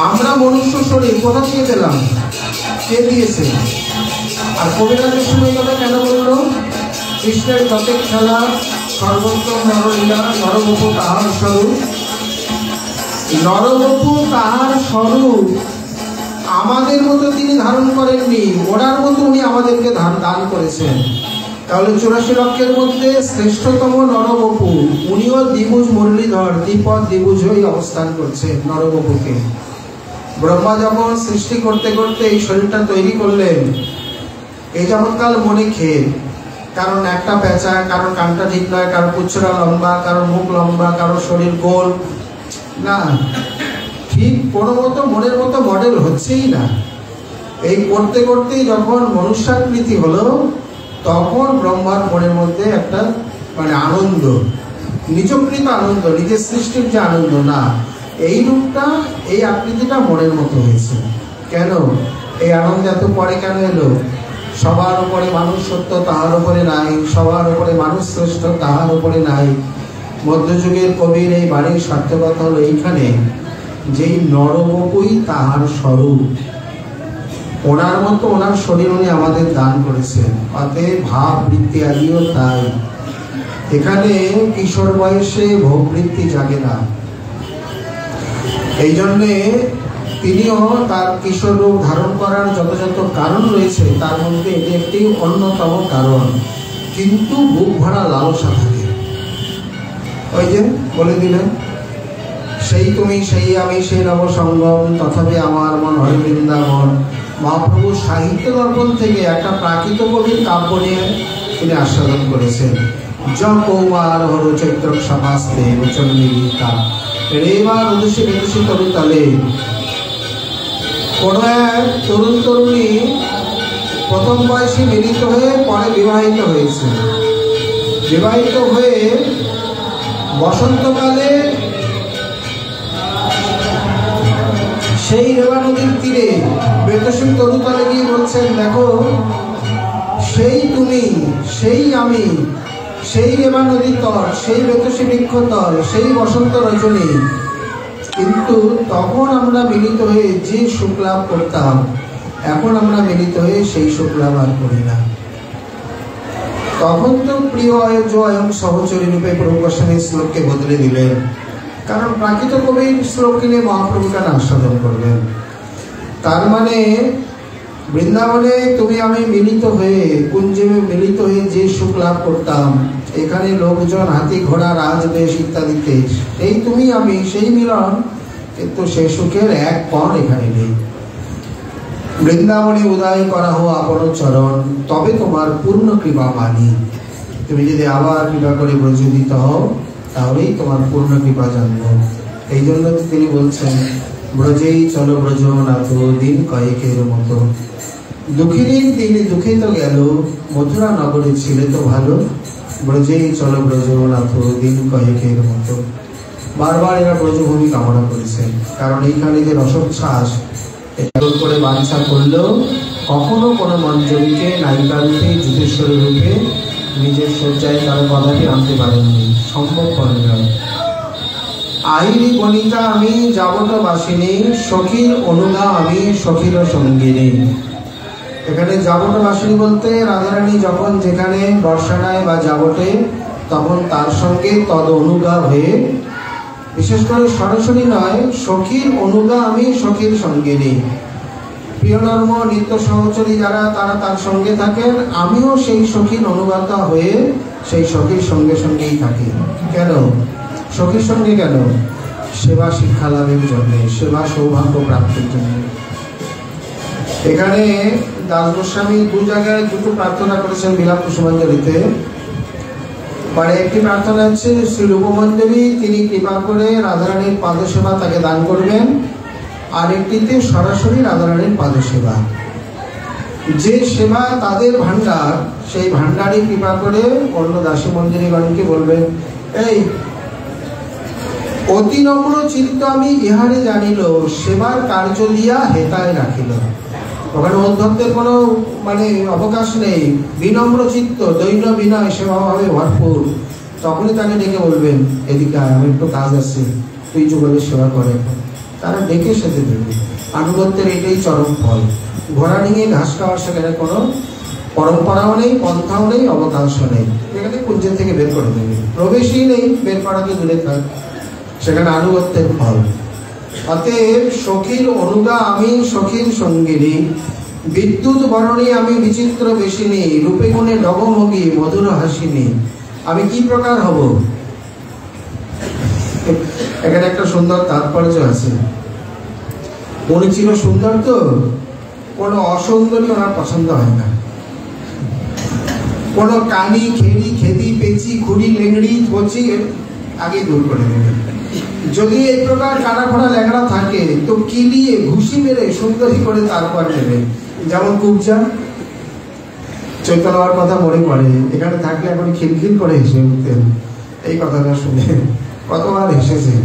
আমরা মনুষ্য শরীর কোথা থেকে পেলাম? কে দিয়েছে? আর কবিরাজের সময় কথা কেন বললো? কৃষ্ণের যতে খেলা, সর্বোত্তম নরলীলা, নরবপু তাহার স্বরূপ। নরবপু তাহার স্বরূপ আমাদের মতো তিনি ধারণ করেননি, ওনার মতো উনি আমাদেরকে দান করেছেন। তাহলে 84 লক্ষের মধ্যে শ্রেষ্ঠতম নরবপু, উনিও দ্বিভুজ মুরলীধর, দ্বিপদ দ্বিভুজ হয়ে অবস্থান করছেন নরবপুকে। ব্রহ্মা যখন সৃষ্টি করতে করতে এই শরীরটা তৈরি করলেন, এই যাবৎকাল মনে খেয়ে, কারণ একটা পেঁচা, কারণ কানটা ঠিক নয়, কারণ পুচ্ছরা লম্বা, কারণ মুখ লম্বা, কারণ শরীর গোল, না ঠিক কোনো মতো মনের মতো মডেল হচ্ছেই না। এই করতে করতেই যখন মনুষ্যাকৃতি হলো, তখন ব্রহ্মার মনের মধ্যে একটা মানে আনন্দ, নিজকৃত আনন্দ, নিজের সৃষ্টির যে আনন্দ, না এই রূপটা, এই আকৃতিটা মনের মতো হয়েছে। কেন এই আনন্দ এত পরে কেন এলো? সবার উপরে মানুষ সত্য, তাহার উপরে নাই। সবার উপরে মানুষ শ্রেষ্ঠ, তাহার উপরে নাই। মধ্যযুগের কবির এই বাড়ির সার্থকতা হলো এইখানে, যেই নরবপুই তাহার স্বরূপ, ওনার মতো ওনার শরীর উনি আমাদের দান করেছেন। অতএব ভাব বৃত্তি আদিও তাই। এখানে কিশোর বয়সে ভোগ বৃত্তি জাগে না, এই জন্যে তিনিও তার কিশোর রূপ ধারণ করার যত যত কারণ রয়েছে তার মধ্যে এটি একটি অন্যতম কারণ। কিন্তু বুক ভরা লালসা থাকে। ওই যে বলে দিলেন, সেই তুমি, সেই আমি, সেই নবসঙ্গম, তথাপি আমার মন হরে বৃন্দাবন। মহাপ্রভু সাহিত্য দর্পণ থেকে একটা প্রাকৃত কবির কাব্য নিয়ে তিনি আস্বাদন করেছেন। য কৌমার হর চৈত্র সমাস্তে গীতা রেবার উদ্দেশ্যে বিদেশী তরুতলে। কোনো এক তরুণ তরুণী প্রথম বয়সে মিলিত হয়ে পরে বিবাহিত হয়েছে। বিবাহিত হয়ে বসন্তকালে সেই রেবা নদীর তীরে বেতসী তরুতলে গিয়ে বলছেন, দেখো সেই তুমি, সেই আমি, সেই রেবা নদীর তর, সেই বেতসী বৃক্ষ তর, সেই বসন্ত রজনী। কিন্তু তখন আমরা মিলিত হয়ে যে সুখ লাভ করতাম, এখন আমরা মিলিত হয়ে সেই সুখ লাভ আর করি না। তখন তো প্রিয় অয়জ অয়ং সহচরী রূপে প্রভু গোস্বামী শ্লোককে বদলে দিলেন, কারণ প্রাকৃত কবির শ্লোক নিয়ে মহাপ্রভু কেন আস্বাদন করবেন। তার মানে বৃন্দাবনে তুমি আমি মিলিত হয়ে, কুঞ্জে মিলিত হয়ে যে সুখ লাভ করতাম, এখানে লোকজন হাতি ঘোড়া রাজবেশ ইত্যাদিতে, এই তুমি আমি সেই মিলন, কিন্তু সেই সুখের এক কণ এখানে নেই। বৃন্দাবনে উদয় করা হো আপন চরণ, তবে তোমার পূর্ণ কৃপা মানি। তুমি যদি আবার কৃপা করে ব্রজোদিত হও, তাহলেই তোমার পূর্ণ কৃপা জানব। এই জন্য তিনি বলছেন, ব্রজেই চলো ব্রজনাথ দিন কয়েকের মতো। দুঃখিনীর দিনে দুঃখে তো গেল, মথুরা নগরে ছিলে তো ভালো। ব্রজেই চলো ব্রজনাথ দিন কয়েকের মতো। বারবার এরা ব্রজভূমি কামনা করেছেন, কারণ এইখানে যে রসচ্ছ্বাস করে বাঞ্ছা করলেও কখনো কোনো মঞ্জরীকে নায়িকা রূপে, যুতেশ্বরী রূপে নিজের শয্যায় তার কথাটি আনতে পারেননি, সম্ভব করেন। আইরি বনিতা আমি যাবত বাসিনী, সখীর অনুগা আমি সখীর সঙ্গিনী। এখানে যাবত বাসিনী বলতে রাধারানী যখন যেখানে বর্ষানায় বা যাবতে, তখন তার সঙ্গে তদ অনুগা হয়ে, বিশেষ করে সরাসরি নয়, সখীর অনুগা আমি সখীর সঙ্গিনী। প্রিয়নর্ম নিত্য সহচরী যারা, তারা তার সঙ্গে থাকেন, আমিও সেই সখীর অনুগাতা হয়ে সেই সখীর সঙ্গে সঙ্গেই থাকি। কেন সখীর সঙ্গে? কেন? সেবা শিক্ষা লাভের জন্য, সেবা সৌভাগ্য প্রাপ্তির জন্য। এখানে দাস গোস্বামী দু জায়গায় দুটো প্রার্থনা করেছেন বিলাপ কুসুমাঞ্জলিতে। মানে একটি প্রার্থনা হচ্ছে শ্রী রূপমঞ্জরি, তিনি কৃপা করে রাধারানীর পাদসেবা তাকে দান করবেন। আর একটিতে সরাসরি রাধারানীর পাদসেবা, যে সেবা তাদের ভান্ডার, সেই ভান্ডারই কৃপা করে অন্য দাসী মঞ্জরীগণকে বলবেন, এই অতি নম্র চিত্ত আমি ইহারে জানিল, সেবার কার্য দিয়া হেতায় রাখিল। ওখানে অধ্যক্ষের কোনো মানে অবকাশ নেই, বিনম্র চিত্ত, দৈন্য বিনয় সেবাভাবে ভরপুর। তখনই তাকে ডেকে বলবেন, এদিকে আমি একটু কাজ আছে, তুই যুগলের সেবা করে। তারা ডেকে সেতে দেবে। আনুগত্যের এটাই চরম ফল। ঘোড়া নিয়ে ঘাস খাওয়ার সেখানে কোনো পরম্পরাও নেই, পন্থাও নেই, অবকাশও নেই। এখানে কুঞ্জের থেকে বের করে দেবে, প্রবেশই নেই, বের করাকে দূরে থাক, সেখানে আনুগত্যের ফল। অতএব সখীর অনুগা আমি সখীর সঙ্গিনী, বিদ্যুৎ বরণী আমি বিচিত্র বেশিনী, রূপে গুণে ডগমগী মধুর হাসিনী। আমি কি প্রকার হব? এখানে একটা সুন্দর তাৎপর্য আছে। উনি ছিল সুন্দর, তো কোনো অসুন্দরী ওনার পছন্দ হয় না। কোনো কানি, খেড়ি, খেদি, পেঁচি, খুঁড়ি, লেংড়ি, কচি আগে দূর করে দেবে। যদি এই প্রকার কাটা খোড়া ল্যাংড়া থাকে, তো কিলিয়ে ঘুষি মেরে সুন্দরী করে তারপর নেবে। যেমন কুবজা, চৈতন্যর কথা মনে পড়ে, এখানে থাকলে এখন খিলখিল করে হেসে উঠতেন এই কথাটা শুনে, কতবার হেসেছে।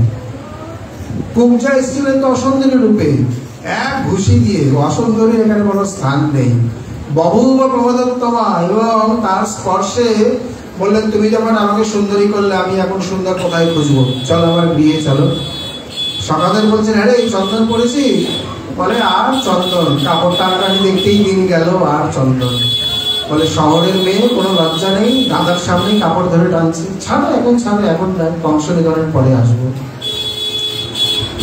কুবজা এসেছিলেন তো অসুন্দরী রূপে, এক ঘুষি দিয়ে, অসুন্দরীর এখানে কোনো স্থান নেই। বহুব প্রমোদত্তমা, এবং তার স্পর্শে বললেন, তুমি যখন আমাকে সুন্দরী করলে, আমি এখন সুন্দর কোথায় খুঁজবো, চলো আমার বিয়ে চলো। সকালের বলছেন, হ্যাঁ এই চন্দন পড়েছি, বলে আর চন্দন, কাপড় টানাটানি দেখতেই দিন গেল, আর চন্দন। বলে শহরের মেয়ে, কোনো লজ্জা নেই, দাদার সামনেই কাপড় ধরে টানছে, ছাড়ো এখন, ছাড়ো এখন, বংশ নিধনের পরে আসবো।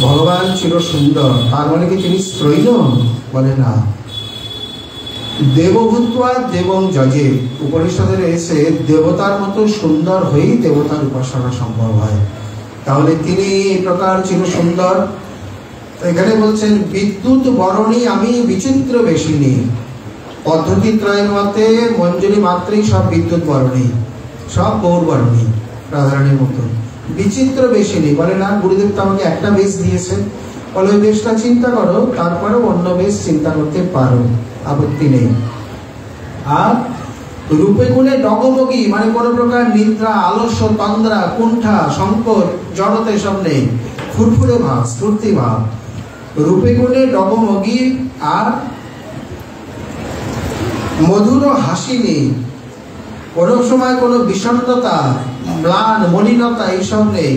ভগবান চির সুন্দর, তার মানে কি তিনি স্ত্রৈণ? বলে না। দেবভূত্বা দেবং যজে, উপনিষদের এসে দেবতার মতো সুন্দর হয়েই দেবতার উপাসনা সম্ভব হয়। তাহলে তিনি এই প্রকার চির সুন্দর। এখানে বলছেন, বিদ্যুৎ বরণী আমি বিচিত্র বেশিনী। পদ্ধতি ত্রয়ের মতে মঞ্জুরি মাত্রই সব বিদ্যুৎ বরণী, সব গৌর বরণী, রাধারানীর মতো। বিচিত্র বেশিনী বলে না, গুরুদেব তো আমাকে একটা বেশ দিয়েছে, বলে ওই বেশটা চিন্তা করো, তারপরেও অন্য বেশ চিন্তা করতে পারো, আপত্তি নেই। আর রূপে গুণে ডগমগী, মানে কোন প্রকার নিদ্রা, আলস্য, তন্দ্রা, কুণ্ঠা, সংকট, জড়তা এসব নেই, ফুরফুরে ভাব, স্ফূর্তি ভাব। রূপে গুণে ডগমগী, আর মধুর হাসি নেই, কোনো সময় কোনো বিষণ্ণতা, ম্লান, মলিনতা এইসব নেই,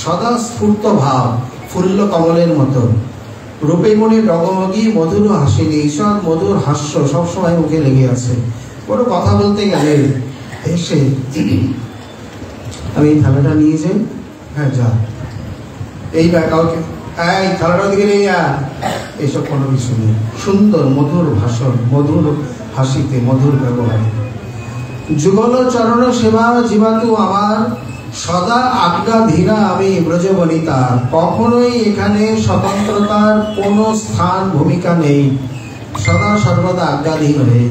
সদা স্ফূর্ত ভাব, ফুল্ল কমলের মতো। রূপে গুণে ডগমগী, মধুর হাসি নেই, ঈশ্বর মধুর হাস্য সবসময় মুখে লেগে আছে। কোনো কথা বলতে গেলে এসে আমি থালাটা নিয়ে যাই। হ্যাঁ যা, এই কাউকে এই থালাটা দিকে নিয়ে যা, এসব কোনো কিছু নেই। সুন্দর মধুর ভাষণ, মধুর হাসিতে, মধুর ব্যবহারে। যুগল চরণ সেবা জীবাতু আমার, সদা আজ্ঞা ধীরা আমি ব্রজবনিতা। কখনোই এখানে স্বতন্ত্রতার কোনো স্থান ভূমিকা নেই, সদা সর্বদা আজ্ঞাধীন হয়ে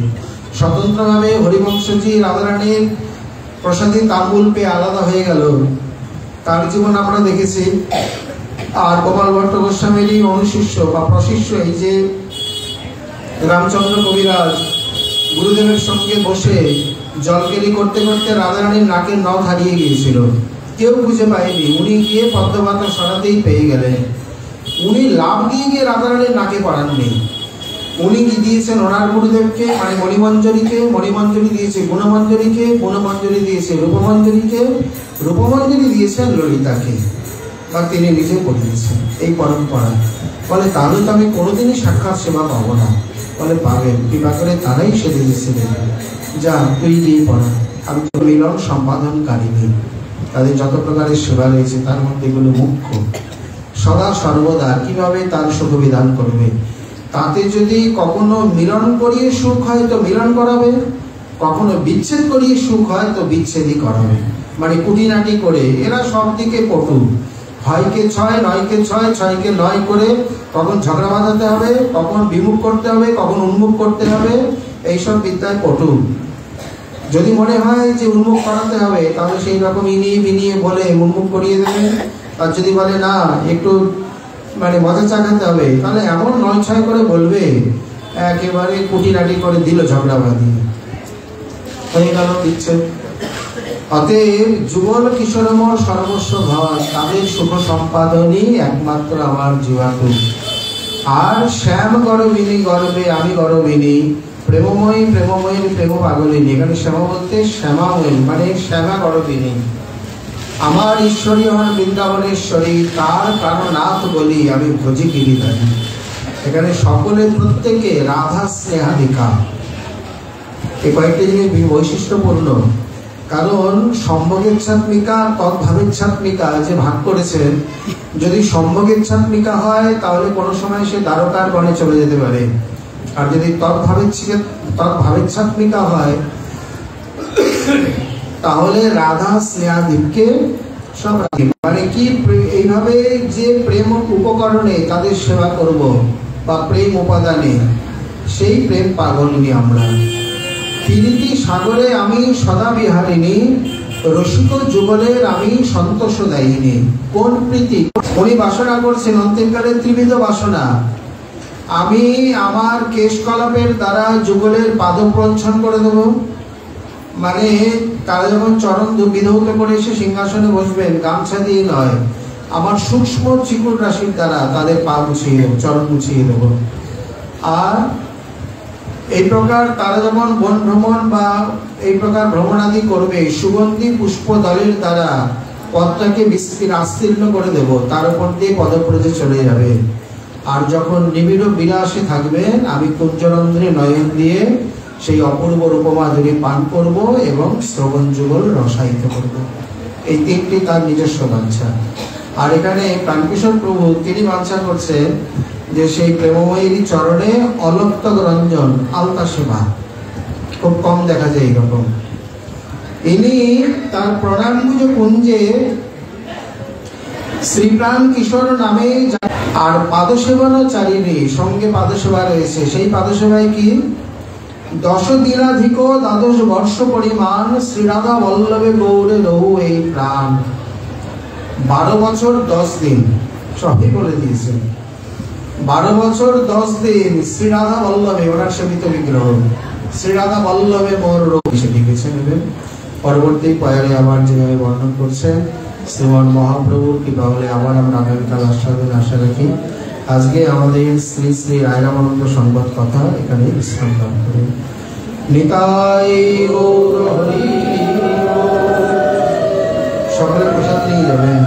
স্বতন্ত্রভাবে হরিবংশজি রাধারানীর প্রসাদী তাম্বুল পেয়ে আলাদা হয়ে গেল। তার জীবন আমরা দেখেছি। আর গোপাল ভট্ট গোস্বামীরই অনুশিষ্য বা প্রশিষ্য এই যে রামচন্দ্র কবিরাজ গুরুদেবের সঙ্গে বসে জলকেলি করতে করতে রাধারানীর নাকের নখ হারিয়ে গিয়েছিল, কেউ খুঁজে পায়নি। উনি গিয়ে পদ্মপাতা সরাতেই পেয়ে গেলেন। উনি লাভ দিয়ে গিয়ে রাধারানীর নাকে পড়াননি। উনি কি দিয়েছেন ওনার গুরুদেবকে, মানে মণিমঞ্জরীকে, মণিমঞ্জরী দিয়েছে গুণমঞ্জরীকে, গুণমঞ্জরী দিয়েছে রূপমঞ্জরীকে, রূপমঞ্জরী দিয়েছেন ললিতাকে, বা তিনি নিজে পড়িয়েছেন। এই পরম্পরা বলে তাহলে তো আমি কোনোদিনই সাক্ষাৎ সেবা পাবো না। বলে পাবেন, কৃপা করে তারাই সেরে দিয়েছিলেন। যা তুই গিয়ে পড়া, আমি তো মিলন সম্পাদনকারিনী। তাদের যত প্রকারের সেবা রয়েছে তার মধ্যে এগুলো মুখ্য। সদা সর্বদা কিভাবে তার সুখবিধান করবে। তাতে যদি কখনো মিলন করিয়ে সুখ হয় তো মিলন করাবে, কখনো বিচ্ছেদ করিয়ে সুখ হয় তো বিচ্ছেদই করাবে। মানে কুটিনাটি করে এরা সব দিকে পটু। হয়কে ছয়, নয়কে ছয়, ছয়কে নয় করে কখন ঝগড়া বাঁধাতে হবে, কখন বিমুখ করতে হবে, কখন উন্মুখ করতে হবে, এইসব বিদ্যায় পটু। যদি মনে হয় যে উন্মুখ করাতে হবে তাহলে সেই রকম ইনিয়ে বিনিয়ে বলে উন্মুখ করিয়ে দেবে। আর যদি বলে না একটু মানে মজা চাকাতে হবে তাহলে এমন নয় ছয় করে বলবে, একেবারে কুটিনাটি করে দিল ঝগড়া বাঁধিয়ে, হয়ে গেল বিচ্ছেদ। অতএব যুগল কিশোরমর সর্বস্ব ভয়, তাদের শুভ সম্পাদনই একমাত্র আমার জীবাতু। আর শ্যাম গরবিনী গর্বে আমি গরবিনী, প্রেমময়ী প্রেমময়ীর প্রেম পাগলিনী। এখানে শ্যামা বলতে শ্যামাময়ী মানে শ্যামা গরবিনী। আমার ঈশ্বরী আমার বৃন্দাবনেশ্বরী, তার প্রাণনাথ বলি আমি ভোজি গিরিধারী। এখানে সকলের প্রত্যেকে রাধা স্নেহাধিকা। এই কয়েকটি জিনিস বৈশিষ্ট্যপূর্ণ। কারণ সম্ভোগেচ্ছাত্মিকা তদ্ভাবেচ্ছাত্মিকা যে ভাগ করেছেন, যদি সম্ভোগেচ্ছাত্মিকা হয় তাহলে কোনো সময় সে দ্বারকার বনে চলে যেতে পারে। আর যদি তদ্ভাবেচ্ছাত্মিকা হয় তাহলে রাধা স্নেহাধিককে সব মানে কি এইভাবে যে প্রেম উপকরণে তাদের সেবা করব বা প্রেম উপাদানে, সেই প্রেম পাগলিনী আমরা। প্রীতি সাগরে আমি সদা বিহারিণী, রসিক যুগলের আমি সন্তোষ দায়িনী। কোন প্রীতি? উনি বাসনা করছেন অন্তিমকালের ত্রিবিধ বাসনা। আমি আমার কেশকলাপের দ্বারা যুগলের পাদপ্রচ্ছন্ন করে দেব। মানে তারা যখন চরণ বিধৌত করে এসে সিংহাসনে বসবেন, গামছা দিয়ে নয়, আমার সূক্ষ্ম চিকুর রাশির দ্বারা তাদের পা মুছিয়ে দেবো, চরণ মুছিয়ে দেবো। আর এই প্রকার তারা যখন বন ভ্রমণ বা এই প্রকার ভ্রমণাদি করবে, সুগন্ধি পুষ্প দলের দ্বারা পথটাকে আস্তীর্ণ করে দেব, তার উপর দিয়ে পদব্রজে চলে যাবে। আর যখন নিবিড় বিলাসে থাকবেন, আমি কুঞ্জরন্ধ্রে নয়ন দিয়ে সেই অপূর্ব রূপমাধুরী পান করব এবং শ্রবণ যুগল রসায়িত করব। এই তিনটি তার নিজস্ব বাঞ্ছা। আর এখানে প্রাণকিশোর প্রভু তিনি বাঞ্ছা করছেন যে সেই প্রেমময়ীর চরণে অলক্তক রঞ্জন আলতা সেবা খুব কম দেখা যায় এইরকম। ইনি তার প্রণামগুজ কুঞ্জে শ্রীপ্রাণ কিশোর নামে, আর পাদসেবানো চারিণী, সঙ্গে পাদসেবা রয়েছে। সেই পাদসেবায় কি? 10 দিনাধিক দ্বাদশ বর্ষ পরিমাণ শ্রীরাধা বল্লভে গৌরে রহু এই প্রাণ। 12 বছর 10 দিন সবই বলে দিয়েছেন। 12 বছর 10 দিন শ্রীরাধা বল্লভে, ওনার সেবিত বিগ্রহ শ্রীরাধা বল্লভে মোর রহু সেটি বেছে নেবেন। পরবর্তী পয়ারে আবার যেভাবে বর্ণন করছেন শ্রীমান মহাপ্রভুর কৃপা হলে আবার আমরা আগামীকাল আস্বাদন আশা রাখি। আজকে আমাদের শ্রী শ্রী রায়রামানন্দ সংবাদ কথা এখানে বিশ্রাম দান করি। নিতাই গৌর হরি। সকলের প্রসাদ নিয়ে যাবেন।